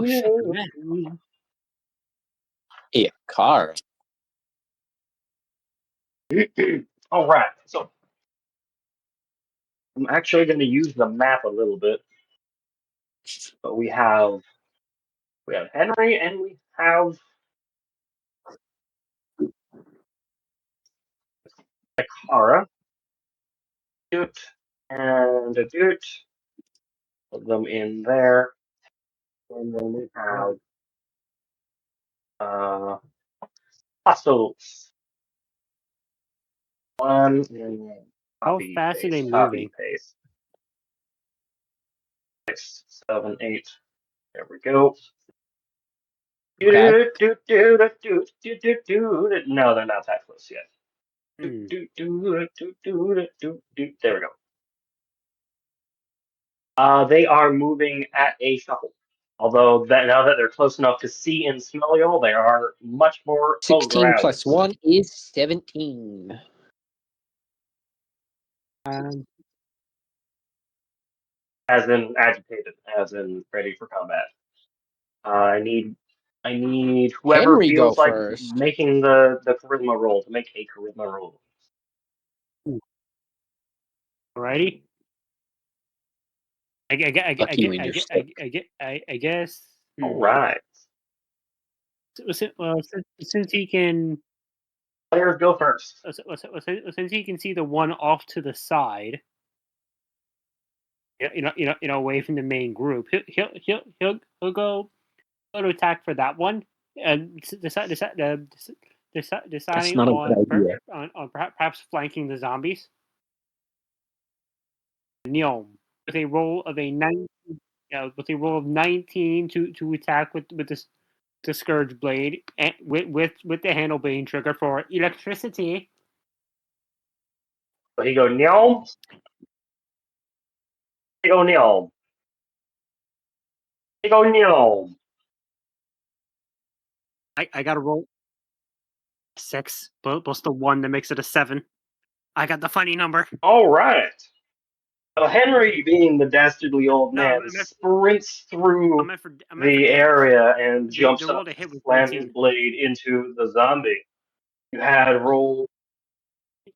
shit, man. Yeah, car. Alright, so I'm actually going to use the map a little bit. But we have Henry and we have Akara. Doot and a doot. Put them in there. And then we have hustles. One and How copy fast are they paste. Copy moving? paste. 6, 7, 8. There we go. Okay. No, they're not that close yet. Hmm. There we go. They are moving at a shuffle. Although now that they're close enough to see and smell y'all, they are much more. 16 grab plus it. 1 is 17. As in agitated, as in ready for combat. I need whoever Henry go feels like first. making the charisma roll to make a charisma roll. Alrighty. I Lucky when you're sick. guess. All right, Well, since he can, players go first. since he can see the one off to the side, away from the main group, he'll go to attack for that one, and deciding not a good idea. on perhaps flanking the zombies. Neom with a roll of 19 to attack with the scourge blade and with the handle being triggered for electricity. So he go Nyom. He go Nyom. He go Nyom. I got to roll 6 plus the 1 that makes it a 7. I got the funny number. All right. So Henry, being the dastardly old No, man, sprints through I'm meant for the damage. area and The jumps roll up to to hit was slam his 19. blade into the zombie. You had roll.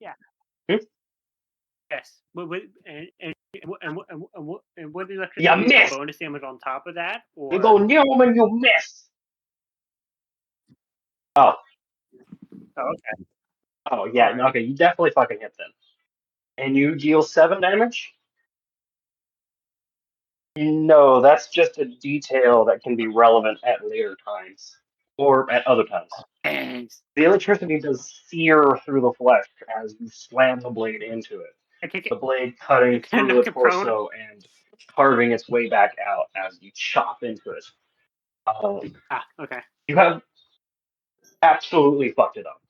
Yeah. Hmm? Yes. With and what You electricity is the miss. bonus damage on top of that, or You go Nyom and you miss. Oh. Oh, okay. Oh yeah. Alright. Okay. You definitely fucking hit them. And you deal 7 damage. No, that's just a detail that can be relevant at later times or at other times. Thanks. The electricity does sear through the flesh as you slam the blade into it. I kick The it. blade cutting Can I through knock the it prone? torso and carving its way back out as you chop into it. Okay. You have absolutely fucked it up.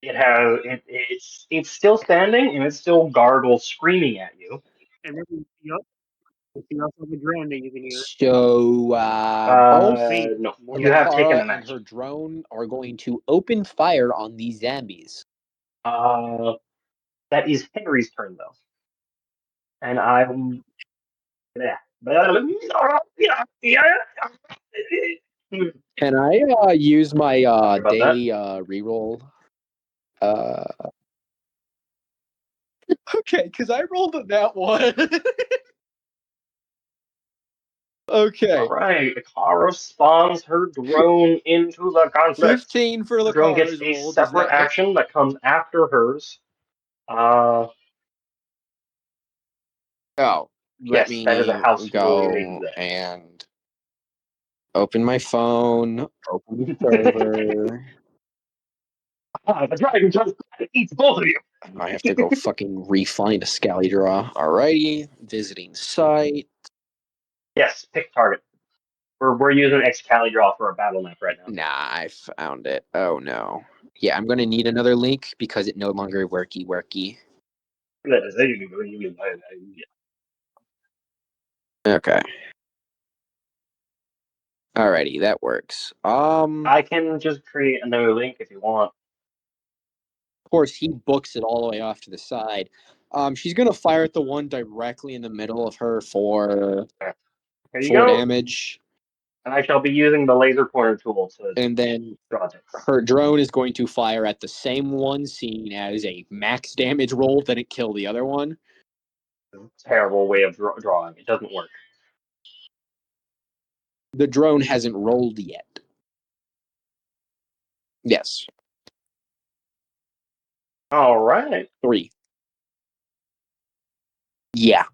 It's still standing and it's still gargles screaming at you. And then you also have a drone that you can use. So both No, More you have taken Lakara an and her action. drone are going to open fire on these zombies. That is Henry's turn though, and I'm yeah. Can I use my Sorry about that. daily reroll? Okay, because I rolled that one. Okay. All right, Akara spawns her drone into the conflict. 15 for The drone gets Lakara's a roll. Does separate that hit? action that comes after hers. Oh, let Yes, that is a me house rule. You may do go that. and open my phone, open the server. The dragon just eats both of you. I have to go fucking refind a scally draw. Alrighty, visiting site. Yes, pick target. We're using Excali draw for a battle map right now. Nah, I found it. Oh no. Yeah, I'm gonna need another link because it no longer worky. Okay. Alrighty, that works. I can just create another link if you want. course, he books it all the way off to the side. She's going to fire at the one directly in the middle of her for Here you 4 go. damage. And I shall be using the laser pointer tool to And then draw this. her drone is going to fire at the same one, seen as a max damage roll, then it kill the other one. Terrible way of drawing. It doesn't work. The drone hasn't rolled yet. Yes. All right. 3. Yeah.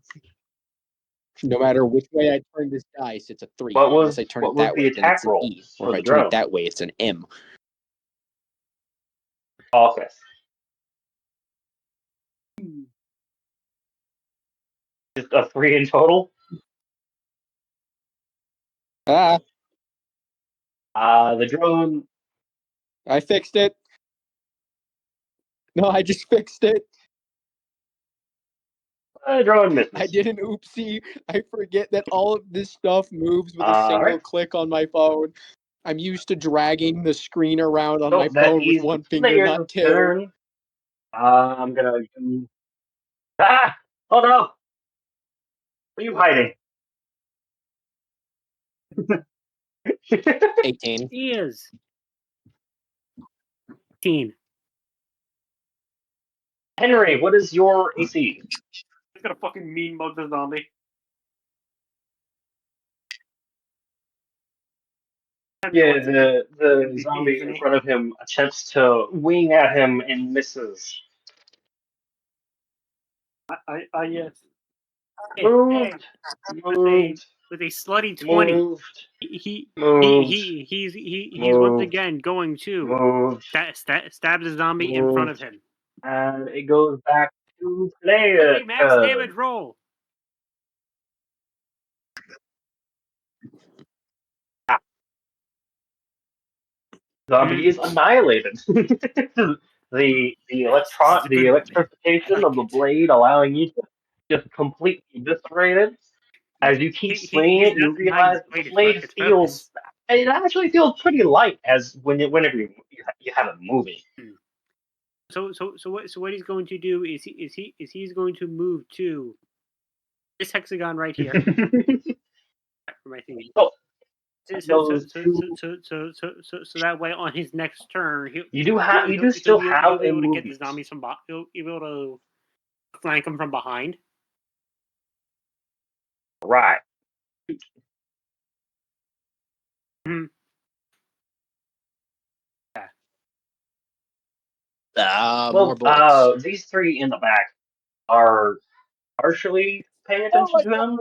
No matter which way I turn this dice, it's a 3. Unless I turn it that way, then it's an E. Or if I turn it that way, it's an M. Okay. Just a 3 in total? Ah, The drone. I fixed it. No, I just fixed it. Drone misses. I did an oopsie. I forget that all of this stuff moves with a All single right. click on my phone. I'm used to dragging the screen around on So my that phone with is one finger, not player's 2. turn. I'm gonna do. Ah! Oh no! What are you hiding? 18. He is. 18. Henry, what is your AC? He's gonna fucking mean mug the zombie. Yeah, the MVP, zombie isn't in he? front of him attempts to wing at him and misses. Yes. Moved. With Moved. a slutty 20. Moved. He's once Moved. again going to Moved. stab the zombie in front of him. And it goes back to With player a max damage roll. Zombie is annihilated. the electrification of the blade allowing you to just completely eviscerate it. As you keep swinging it, you realize the blade feels. It actually feels pretty light as whenever you have it moving. So what he's going to do is he's going to move to this hexagon right here. For my thing. So that way on his next turn you do still have he'll be a able to get the movement. zombies from behind. He'll be able to flank them from behind. Right. Mm-hmm. More bullets. These 3 in the back are partially paying attention to him.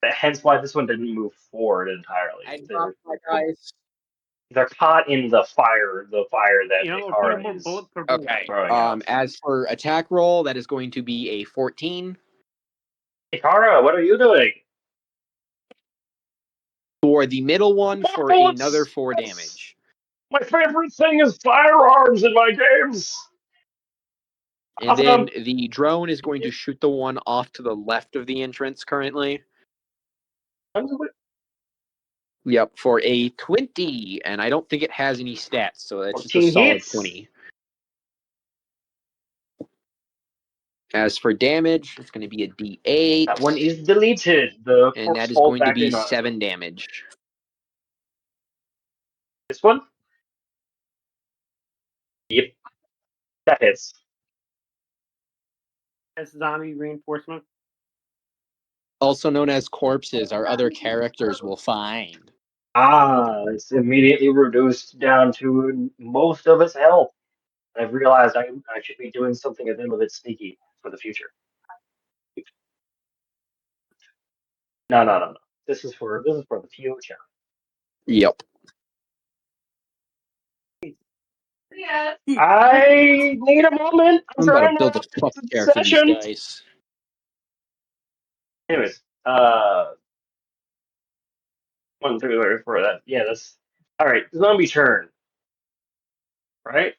Hence why this one didn't move forward entirely. I dropped my dice. They're caught in the fire that Ikara is. Okay. As for attack roll, that is going to be a 14. Ikara, what are you doing? For the middle one, for another 4 damage. My favorite thing is firearms in my games. And then the drone is going to shoot the one off to the left of the entrance currently. Yep, for a 20. And I don't think it has any stats, so that's just a solid 20. As for damage, it's going to be a D8. That one is deleted. And that is going to be 7 damage. This one? Yep. That hits. That's zombie reinforcement. Also known as corpses, our other characters will find. It's immediately reduced down to most of its health. I've realized I should be doing something a little bit sneaky for the future. No. This is for the future. Yep. I need a moment. I'm about to build a fucking character for these guys. Anyways, 1, 2, 3, 4. That that's all right. Zombie turn. Right.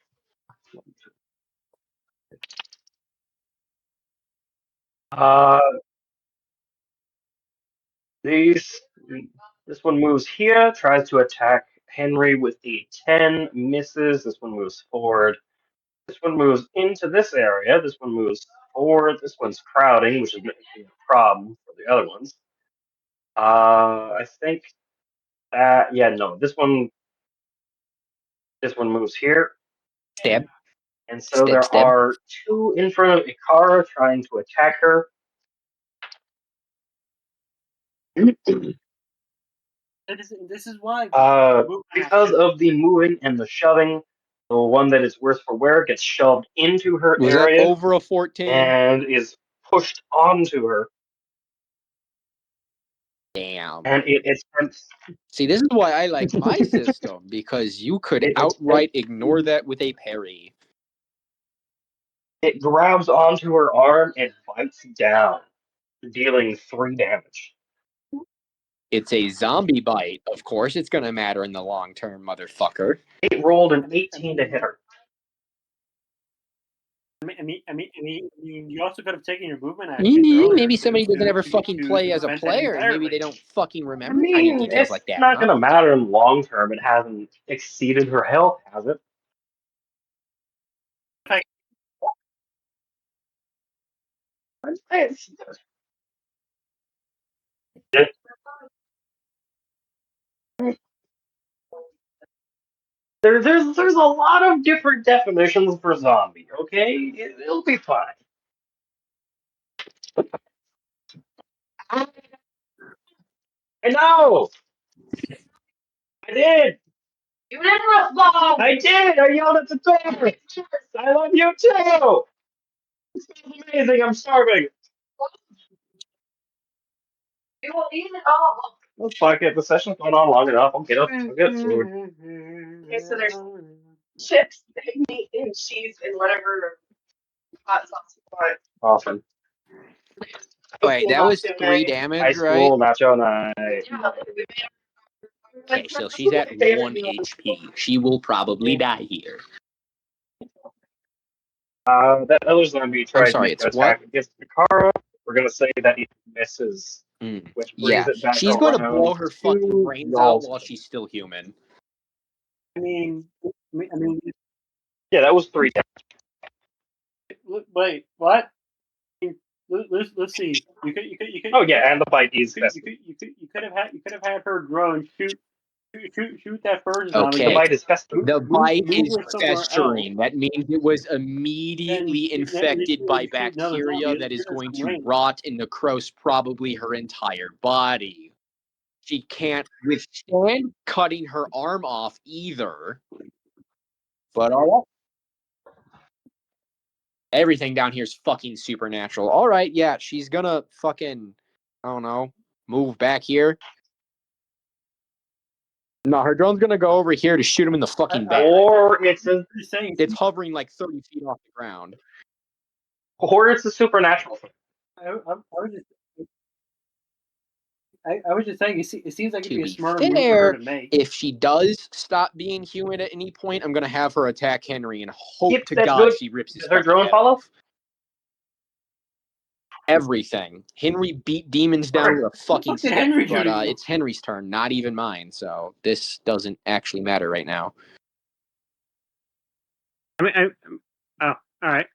This one moves here, tries to attack Henry with a 10, misses. This one moves forward. This one moves into this area. This one moves forward. This one's crowding, which is making a problem for the other ones. I think that no, this one moves here. Stab. And so there are two in front of Ikara trying to attack her. This is why. Because of the moving and the shoving, the one that is worse for wear gets shoved into her Was area. that over a 14? And is pushed onto her. Damn. And it's See, this is why I like my system, because you could outright ignore that with a parry. It grabs onto her arm and bites down, dealing 3 damage. It's a zombie bite. Of course it's going to matter in the long term, motherfucker. It rolled an 18 to hit her. I mean, you also could have taken your movement action. Maybe somebody doesn't ever fucking play as a player, and maybe they don't fucking remember tiny details like that. It's not going to matter in long term. It hasn't exceeded her health, has it? There's a lot of different definitions for zombie, okay? It'll be fine. I know! I did! You didn't respond! I did! I yelled at the door! I love you too! This is amazing, I'm starving! You will eat it all. Well, fuck it, the session's going on long enough. I'll get food. Okay, so there's chips, meat, and cheese, and whatever hot sauce you want. Awesome. Wait, that was 3 damage, High right? school nacho night. Yeah, Okay, so she's at 1 HP. She will probably die here. That other zombie tried to make an attack against Ikara. We're gonna say that he misses, which brings it back she's going to blow her fucking brains out while she's still human. I mean, yeah, that was 3 damage. Wait, what? Let's see. You could. Oh yeah, and the bite is best. You could have had her drone shoot that first zombie. Okay. The bite is festering. The bite is festering. That means it was immediately infected by bacteria that is going to rot and necrose probably her entire body. She can't withstand cutting her arm off either. But all right. Everything down here is fucking supernatural. All right, yeah, she's gonna fucking, I don't know, move back here. No, her drone's gonna go over here to shoot him in the fucking back. Or it's hovering like 30 feet off the ground. Or it's a supernatural thing. I was just saying, it seems like it'd be a smarter move for her to make. If she does stop being human at any point, I'm gonna have her attack Henry and hope to God she rips his her drone follow? Everything. Henry beat demons down with a fucking stick, but it's Henry's turn, not even mine. So this doesn't actually matter right now. All right.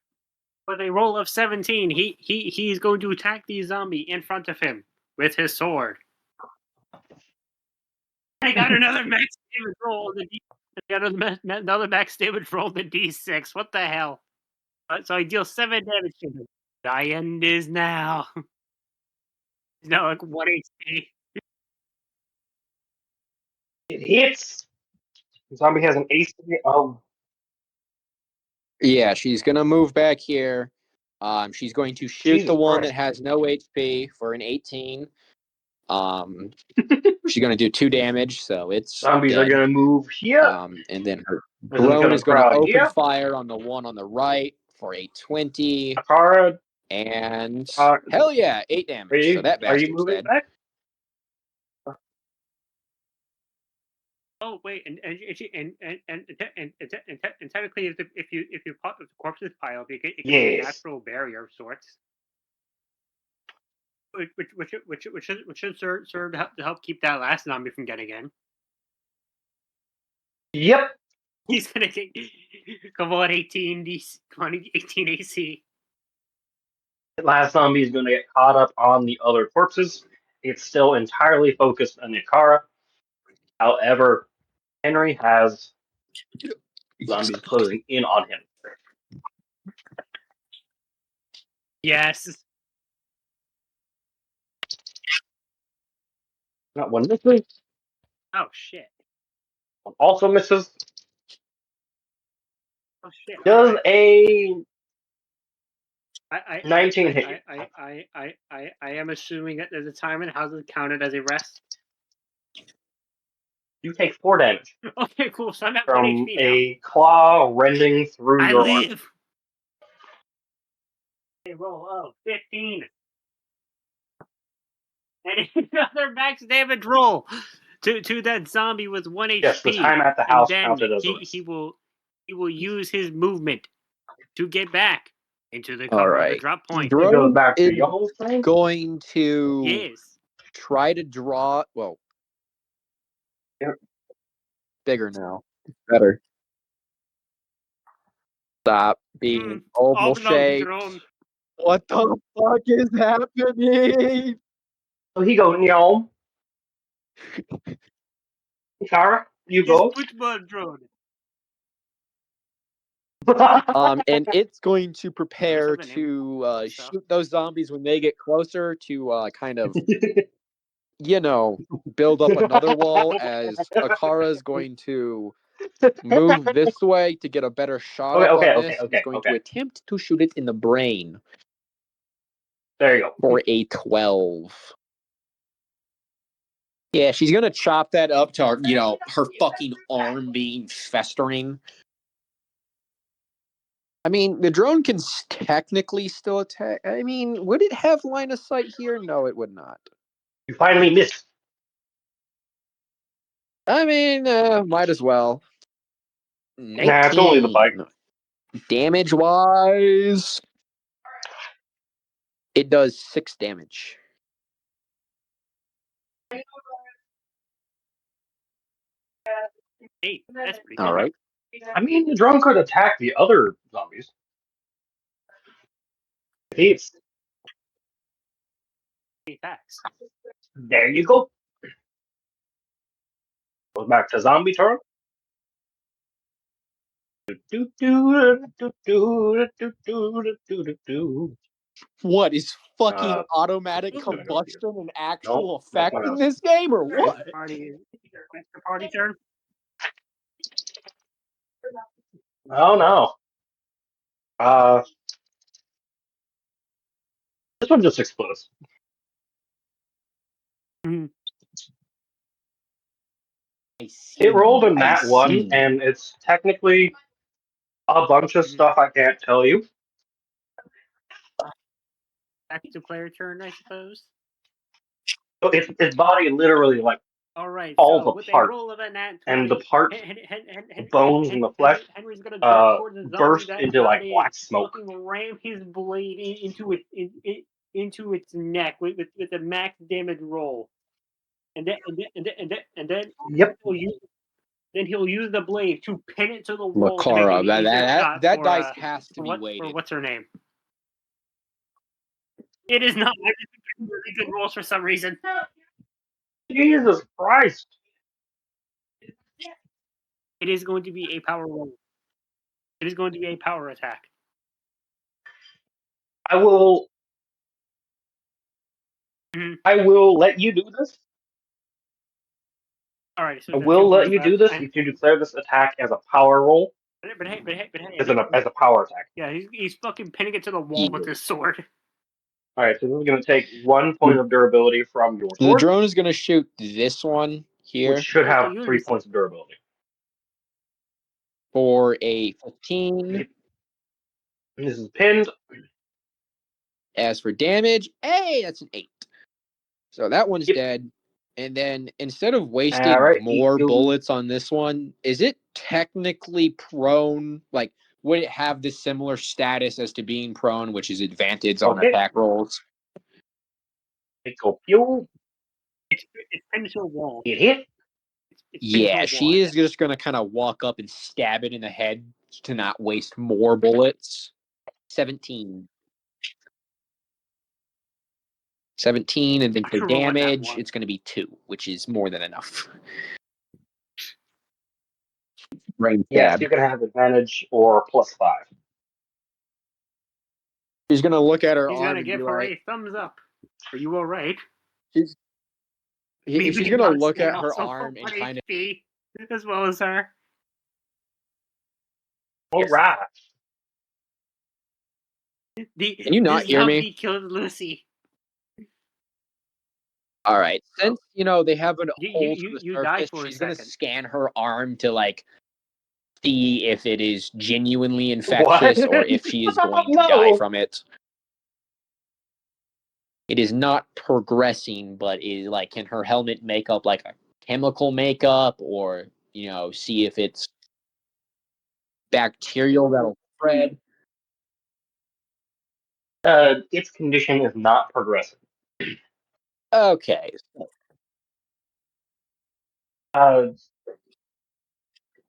With a roll of 17, he's going to attack the zombie in front of him with his sword. I got another max damage roll. Another max damage roll. The D6. What the hell? So I deal 7 damage to him. Thy end is now. He's now like 1 HP. It hits. The zombie has an AC of. Yeah, she's gonna move back here. She's going to shoot the one that has no HP for an 18. She's gonna do 2 damage, so it's zombies dead. are gonna move here. And then her drone is gonna open fire on the one on the right for a 20. Ikara. And hell yeah, 8 damage. So that bastard's are you moving dead. back? Oh wait, and technically, if you pop the corpses pile, it can be a natural barrier of sorts, which should serve to help keep that last zombie from getting in. Yep. He's gonna get come on 18 DC, come on 18 AC. The last zombie is going to get caught up on the other corpses. It's still entirely focused on Yakara. However, Henry has zombies closing in on him. Yes. Not one misses. Oh shit. One also misses. Oh shit. Does Alright. a I 19 hit you? I am assuming that there's a timer. How's it counted as a rest? You take 4 damage Okay, cool. So I'm at 1 from HP now. a claw rending through I your arm. live. A roll of 15. And another max damage roll to that zombie with 1 HP. Yes, the time at the And house then counted as a rest. he will use his movement to get back into the All cover of the right. drop point. It goes Drone back to is y'all's turn. going to Yes. try to draw. Well, Yep. bigger now. Better. Stop being oval shaped. Drone. What the fuck is happening? So he goes, Nyom. Yakara, you His go. football drone. And it's going to prepare the name to of stuff. shoot those zombies when they get closer to kind of, build up another wall as Akara's going to move this way to get a better shot up on this. He's going to attempt to shoot it in the brain There you go. for a 12. Yeah, she's going to chop that up to her, her fucking arm being festering. I mean, the drone can technically still attack. I mean, would it have line of sight here? No, it would not. You finally missed. I mean, might as well. 19. Nah, it's only the bike. Damage-wise, it does 6 damage. Hey, that's pretty All good. right. I mean, the drone could attack the other zombies. It's Attacks. there you go. Goes back to zombie turn. What is fucking automatic who's gonna go combustion an actual Nope, that's effect my in house. this game, or what? Party turn. Oh no. This one just explodes. It rolled a nat 1, and it's technically a bunch of stuff I can't tell you. Back to player turn, I suppose. So its body literally All right, falls so with apart, a roll of a nat 20, and the parts, the bones and the flesh, Henry's gonna jump towards the zombie burst that into got black smoke. fucking ram his blade into its neck with a max damage roll, and then Yep. he'll use the blade to pin it to the wall. Makara, to make a that for, dice has to be for weighted. what's her name? It is not. I just picked really good rolls for some reason. Jesus Christ! It is going to be a power roll. It is going to be a power attack. I will let you do this. All right. So I will let you do this if you declare this attack as a power roll. But hey. As a power attack. Yeah, he's fucking pinning it to the wall with his sword. All right, so this is going to take 1 point of durability from your The sword, drone is going to shoot this one here which should have 3 points of durability. for a 15. This is pinned. As for damage, hey, that's an 8. So that one's Yep. dead. And then instead of wasting more bullets on this one, is it technically prone? Like, would it have the similar status as to being prone, which is advantage on attack rolls? It go pew. It's pinned to a wall. It hit. Yeah, she is just going to kind of walk up and stab it in the head to not waste more bullets. 17. 17, and then for damage, it's going to be 2, which is more than enough. Range Yes, stab. you can have advantage or +5. She's going to look at her He's arm gonna and give be her like, a thumbs up. Are you all right? she's Maybe going to not look stay at her also arm for and 1 kind of... HP as well as her. All right. Can you not hear me? He killed Lucy. All right. Since, they have a hole to the You died surface, for a she's going to second. scan her arm to, see if it is genuinely infectious or if she is going to die from it. It is not progressing, but is can her helmet make up a chemical makeup or, see if it's bacterial that'll spread? Its condition is not progressive. Okay.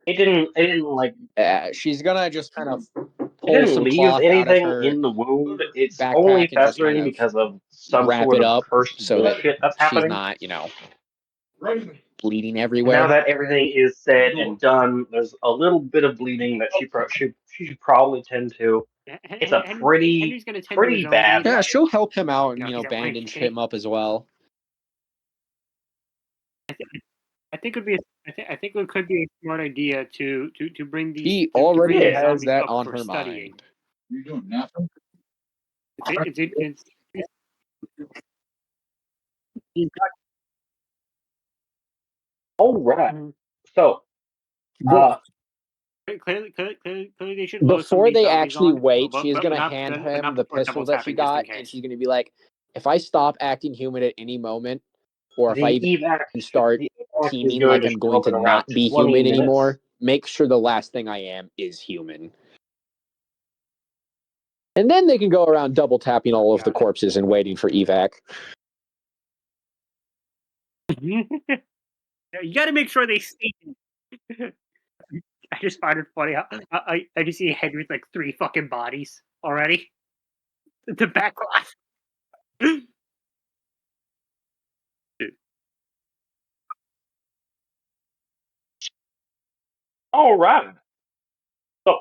It didn't She's gonna just kind of it pull didn't some leave cloth out of anything her in the wound. It's backpack only and just festering kind of because of some wrap sort it of up cursed so that bullshit that's she's happening. not, bleeding Now everywhere. that everything is said and done, there's a little bit of bleeding that she should probably tend to. It's a Henry's gonna tend to his own bad. bleeding. Yeah, she'll help him out and, He's at rank bandage shape. him up as well. I think it would be. I think it could be a smart idea to bring these. He to already bring these has zombies that up on for her studying. mind. You doing nothing? It's All right. Mhm. So, clearly they should load some of Before these they zombies actually on, wait, but, she's but going to not, hand but him not the before pistol double that she tapping just in got, case. and she's going to be like, if I stop acting human at any moment, or if I the even evac start the evac is teaming going like to I'm show going up to in around not be 20 human minutes. anymore, make sure the last thing I am is human. And then they can go around double tapping all of the corpses and waiting for evac. You got to make sure they stay. I just find it funny how I just see a head with 3 fucking bodies already. The backlash. All right. So,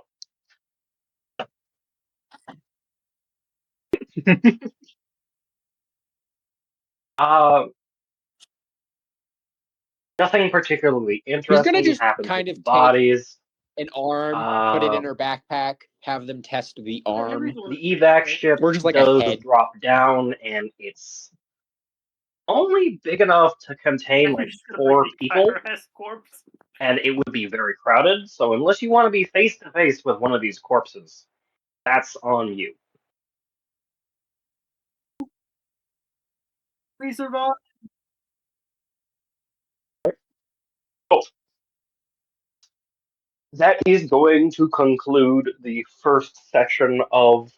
nothing particularly He's going to interesting just happens kind with of the take bodies. an arm, put it in her backpack, have them test the arm. The evac ship Or just a does head. drop down, and it's only big enough to contain 4 people, corpse. and it would be very crowded. So unless you want to be face to face with one of these corpses, that's on you. We survive. Oh. That is going to conclude the first section of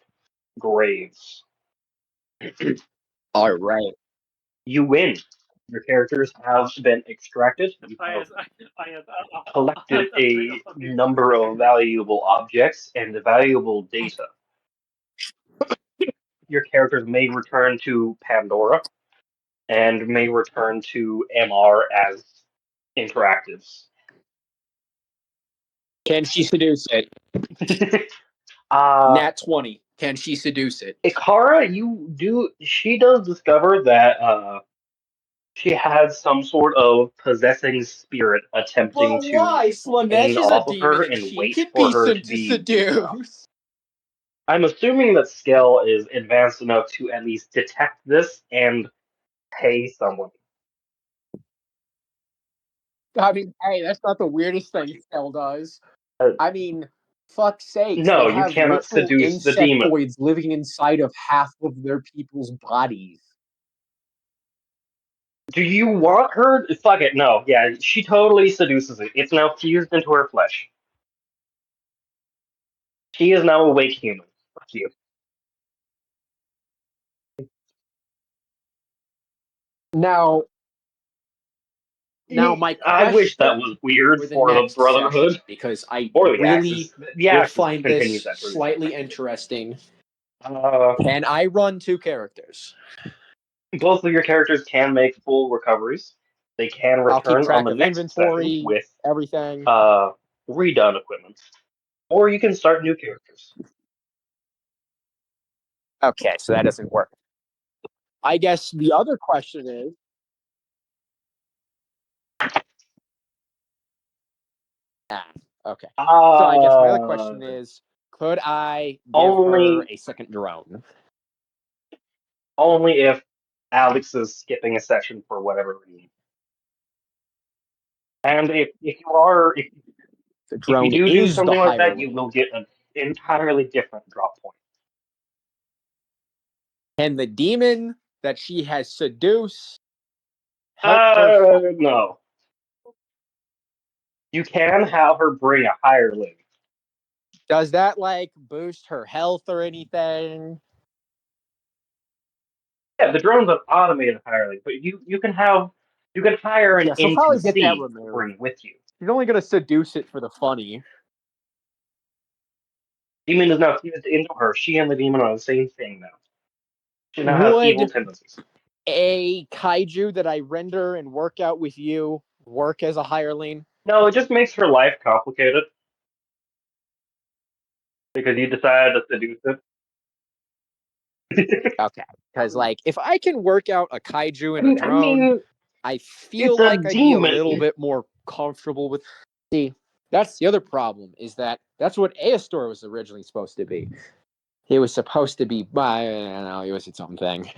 Graves. All right. You win. Your characters have been extracted. You have collected a number of valuable objects and valuable data. Your characters may return to Pandora and may return to MR as interactives. Can she seduce it? Nat 20. Can she seduce it? Ikara, she does discover that she has some sort of possessing spirit attempting to Slanesh gain is a off of demon her and and she wait could for be her to be weak enough. seduced. I'm assuming that Skell is advanced enough to at least detect this and pay someone. I mean, hey, that's not the weirdest thing Skell does. Uh, I mean, fuck's sakes, No, they you have cannot literal seduce the demon. insectoids living inside of half of their people's bodies. Do you want her? Fuck it, no. Yeah, she totally seduces it. It's now fused into her flesh. She is now a awake human. Fuck you. Now, Now, my I wish that question was weird for the for the next Brotherhood session, because I or the really Axis. The would Axis find continues this that tradition. slightly interesting. Uh, Can I run 2 characters? both of your characters can make full recoveries. They can I'll keep return on track the of next session inventory, with everything. redone equipment, or you can start new characters. Okay, so that doesn't work. I guess the other question is, okay. So I guess my other question is, could I give her a second drone? Only if Alex is skipping a session for whatever reason. And if The you drone do is the something like that, you hireling. will get an entirely different drop point. Can the demon that she has seduced help her fight? No. You can have her bring a hireling. Does that like boost her health or anything? Yeah, the drone's an automated hireling, but you can hire an Yeah, so probably get that NPC to removed. bring with you. She's only gonna seduce it for the funny. Demon does not fused into her. She and the demon are the same thing now. She now has evil Would tendencies. a kaiju that I render and work out with you work as a hireling? No, it just makes her life complicated. Because you decided to seduce it. Okay, because like if I can work out a kaiju and a drone, I feel it's a like I'd be a demon. little bit more comfortable with. See, that's the other problem, is that's what Aestor was originally supposed to be. He was supposed to be, I don't know, he was its own thing.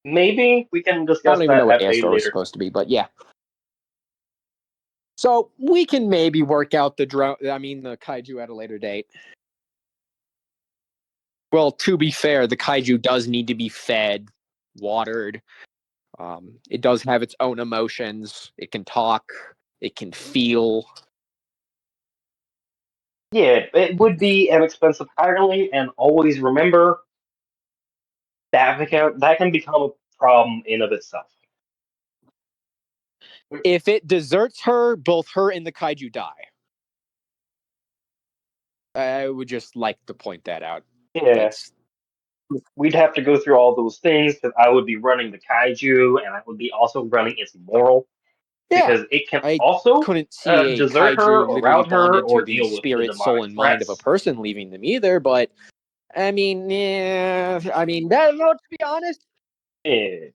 Maybe we can I discuss don't even that know what at a Aestor was later. supposed to be, but yeah. So we can maybe work out the kaiju at a later date. Well, to be fair, the kaiju does need to be fed, watered. It does have its own emotions. It can talk. It can feel. Yeah, it would be an expensive hireling, and always remember that can become a problem in of itself. If it deserts her, both her and the kaiju die. I would just like to point that out. Yeah. We'd have to go through all those things because I would be running the kaiju and I would be also running its moral. Yeah, Because it can I also couldn't see a desert her kaiju or literally route her bonded or to the deal with the spirit, soul, demonic and mind of a threats. person leaving them either. But I mean, yeah, I mean, to be honest, Yeah.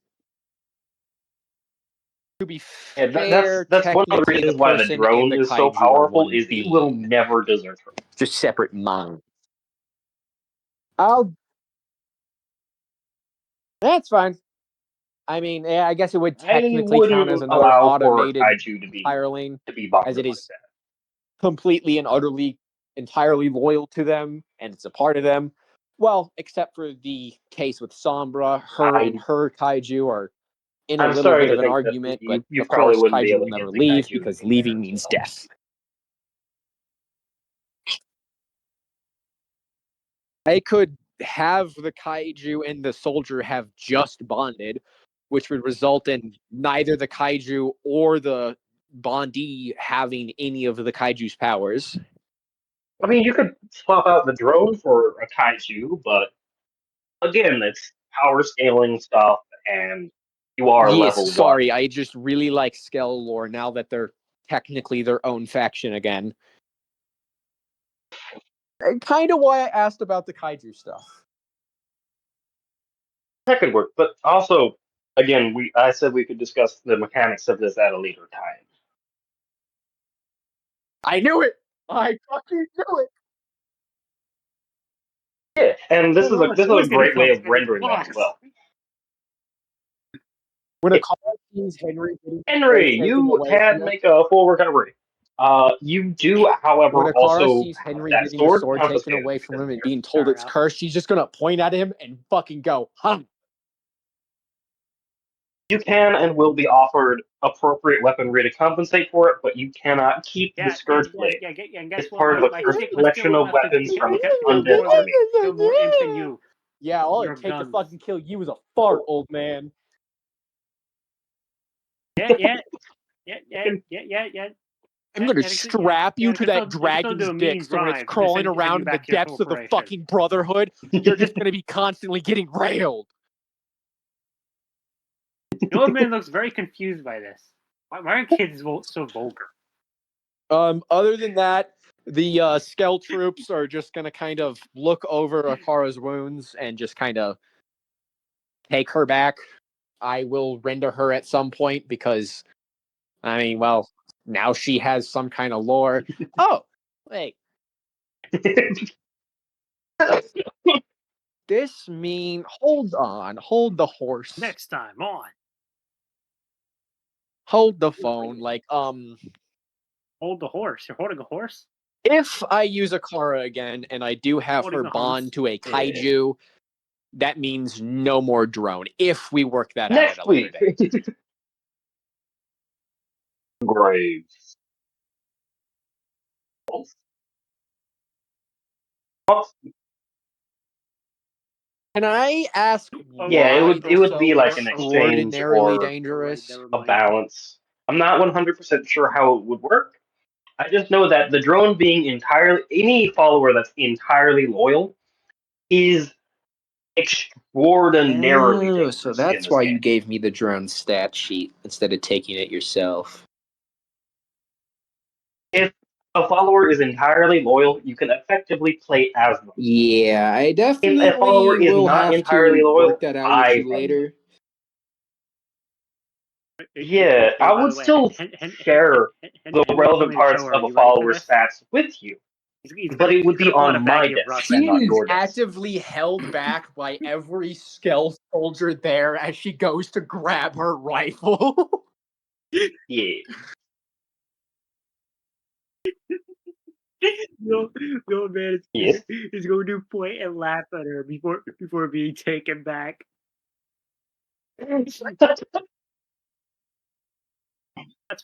to be Yeah, fair, that's one of the technically the reasons why the person and drone the is so kaiju are powerful one is he will being, never desert her. just separate minds. That's fine. I mean, yeah, I guess it would technically count as wouldn't another allow for automated kaiju hireling, to be bonded as it like is that. completely and utterly, entirely loyal to them, and it's a part of them. Well, except for the case with Sombra, her and her kaiju are in a I'm little sorry bit to of an think that argument, but you of probably course, wouldn't be kaiju able will to never get the leave kaiju because to be there leaving as means well. death. I could have the kaiju and the soldier have just bonded, which would result in neither the kaiju or the bondee having any of the kaiju's powers. I mean, you could swap out the drone for a kaiju, but again, it's power scaling stuff, and you are Yes, level 1. sorry, I just really like Skell lore now that they're technically their own faction again. Kind of why I asked about the kaiju stuff. That could work, but also, again, I said we could discuss the mechanics of this at a later time. I knew it! I fucking knew it! Yeah, and this is a great way of It's rendering that as well. When a car sees Henry Henry, taken you away from can him, make a full recovery. You do, however, when Akara also sees Henry that getting the sword taken confiscated away from because him of and your being told Fair it's enough. cursed, she's just gonna point at him and fucking go, huh? You can and will be offered appropriate weaponry to compensate for it, but you cannot keep the Scourge Blade. And guess It's what? part of a My cursed stick was collection still of enough to weapons from the kill undead army. more imps than you. Yeah, all Your it take to guns. fucking kill you is a fart, old man. Yeah. I'm gonna strap you to that dragon's dick, so when it's crawling around in the depths of the fucking Brotherhood, you're just gonna be constantly getting railed. The old man looks very confused by this. Why are kids so vulgar? Other than that, the Skell troops are just gonna kind of look over Akara's wounds and just kind of take her back. I will render her at some point because, I mean, well, now she has some kind of lore. Oh, wait. This mean, hold on, hold the horse. Next time on. Hold the phone, Hold the horse. You're holding a horse? if I use Akara again and I do have Holding her the bond horse. to a kaiju, that means no more drone. If we work that out Next at a later week. date. Graves. Can I ask Yeah, why it would be so like an exchange extraordinarily or dangerous? a balance. I'm not 100% sure how it would work. I just know that the drone being any follower that's entirely loyal is extraordinarily Oh, dangerous so in that's this why game. you gave me the drone stat sheet instead of taking it yourself. If a follower is entirely loyal, you can effectively play as them. Yeah, I If a definitely follower is will not have entirely to loyal, work that out with I you later. Yeah, I would still share the relevant parts of a follower's stats with you, but it would be on my desk and She not is your desk. actively held back by every Skell soldier there as she goes to grab her rifle. Yeah. No man Yes. is going to point and laugh at her before being taken back. That's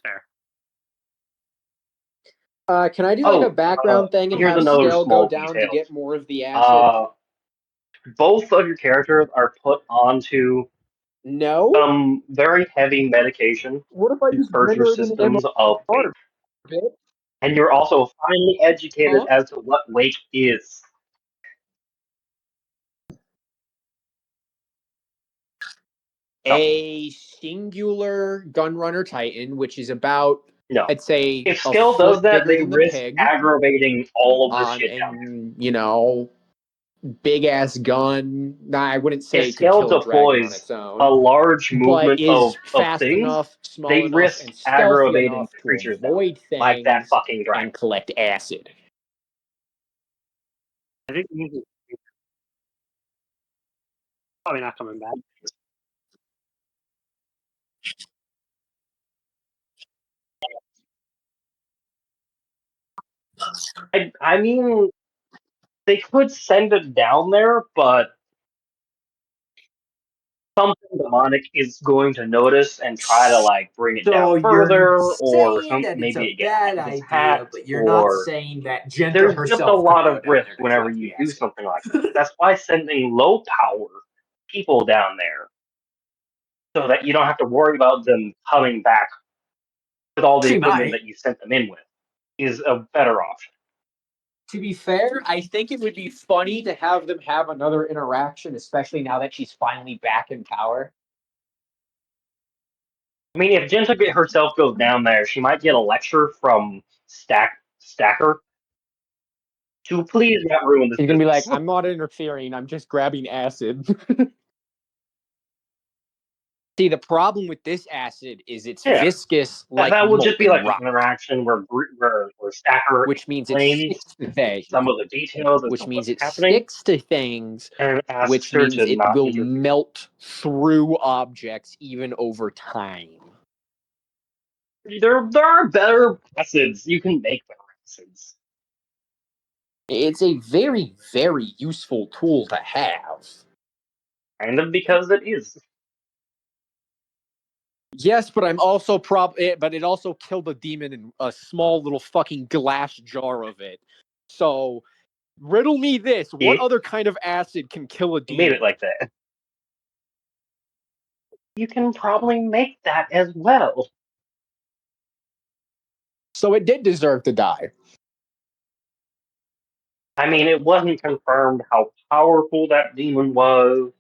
fair. Can I do a background thing and here's have another Skell small go down detail. to get more of the acid? Both of your characters are put onto some very heavy medication What if I to just purge your render it in systems of MR? weight. And you're also finally educated as to what weight is. A singular Gunrunner Titan, which is about, No. I'd say, If a Skill does foot that, bigger they than the risk pig. aggravating all of this shit down there. And, you know, big ass gun. Nah, I wouldn't say If it could Scale kill a dragon on deploys its own, a large but movement is of fast things, enough, small they enough, risk and stealthy aggravating enough the to creatures down avoid there, like that things fucking dragon. and collect acid. I think he's probably not coming back. I mean, they could send it down there, but something demonic is going to notice and try to like bring it down further, or maybe it gets hacked, but you're not or saying that Genta there's just a herself lot could go of down risk there to whenever collect you the do acid. something like that. That's why sending low power people down there, so that you don't have to worry about them coming back with all the equipment that you sent them in with, is a better option. To be fair, I think it would be funny to have them have another interaction, especially now that she's finally back in power. I mean, if Jinta herself goes down there, she might get a lecture from Stacker to please not ruin this. She's gonna be like, "I'm not interfering. I'm just grabbing acid." See, the problem with this acid is it's viscous, like that will just be like rock. an interaction where Stacker which means explains some of the details, which means it happening, sticks to things, and asks which her means to it not will interfere. melt through objects even over time. There are better acids. You can make better acids. It's a very, very useful tool to have. Kind of because it is. Yes, but I'm also but it also killed a demon in a small little fucking glass jar of it. So, riddle me this: what other kind of acid can kill a demon? Made it like that. you can probably make that as well. So it did deserve to die. I mean, it wasn't confirmed how powerful that demon was,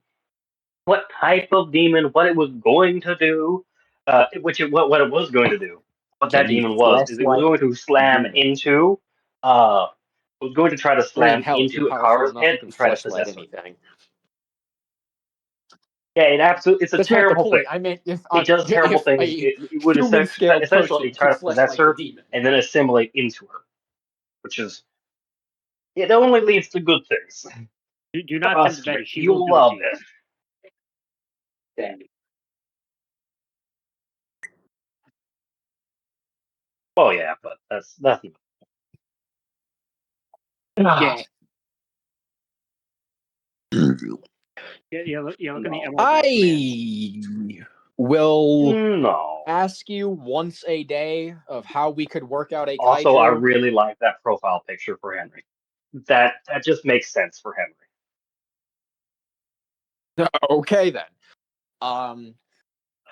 what type of demon, what it was going to do, what it was going to do. What Can that you demon was flesh is it was like going to slam demon? into, it was going to try to I mean, slam hell, if you're into a powerful car's enough, you head can and try to flesh light possess her. anything. Yeah, it's a That's not the terrible thing. point. I meant if It does terrible if things. a It would human scale essentially person try could to flesh possess like a her demon. and then assimilate into her, which is it only leads to good things. Do not Trust tempt me, Betty. She will you'll do it love to you. it. Oh yeah, but that's nothing. Yeah. Yeah, look in the Emerald Knight commands. I will No. ask you once a day of how we could work out a Also, I kaiju. really like that profile picture for Henry. That just makes sense for Henry. Okay then.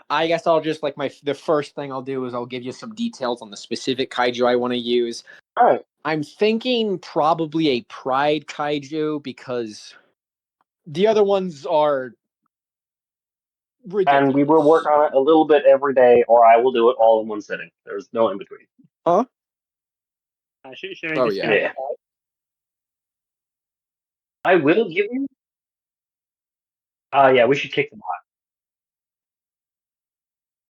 I guess I'll just the first thing I'll do is I'll give you some details on the specific kaiju I want to use. All right. I'm thinking probably a pride kaiju because the other ones are ridiculous. And we will work on it a little bit every day, or I will do it all in one sitting. There's no in between. Huh? Should I Oh, disconnect? Yeah. I will give you. Yeah, we should kick the bot.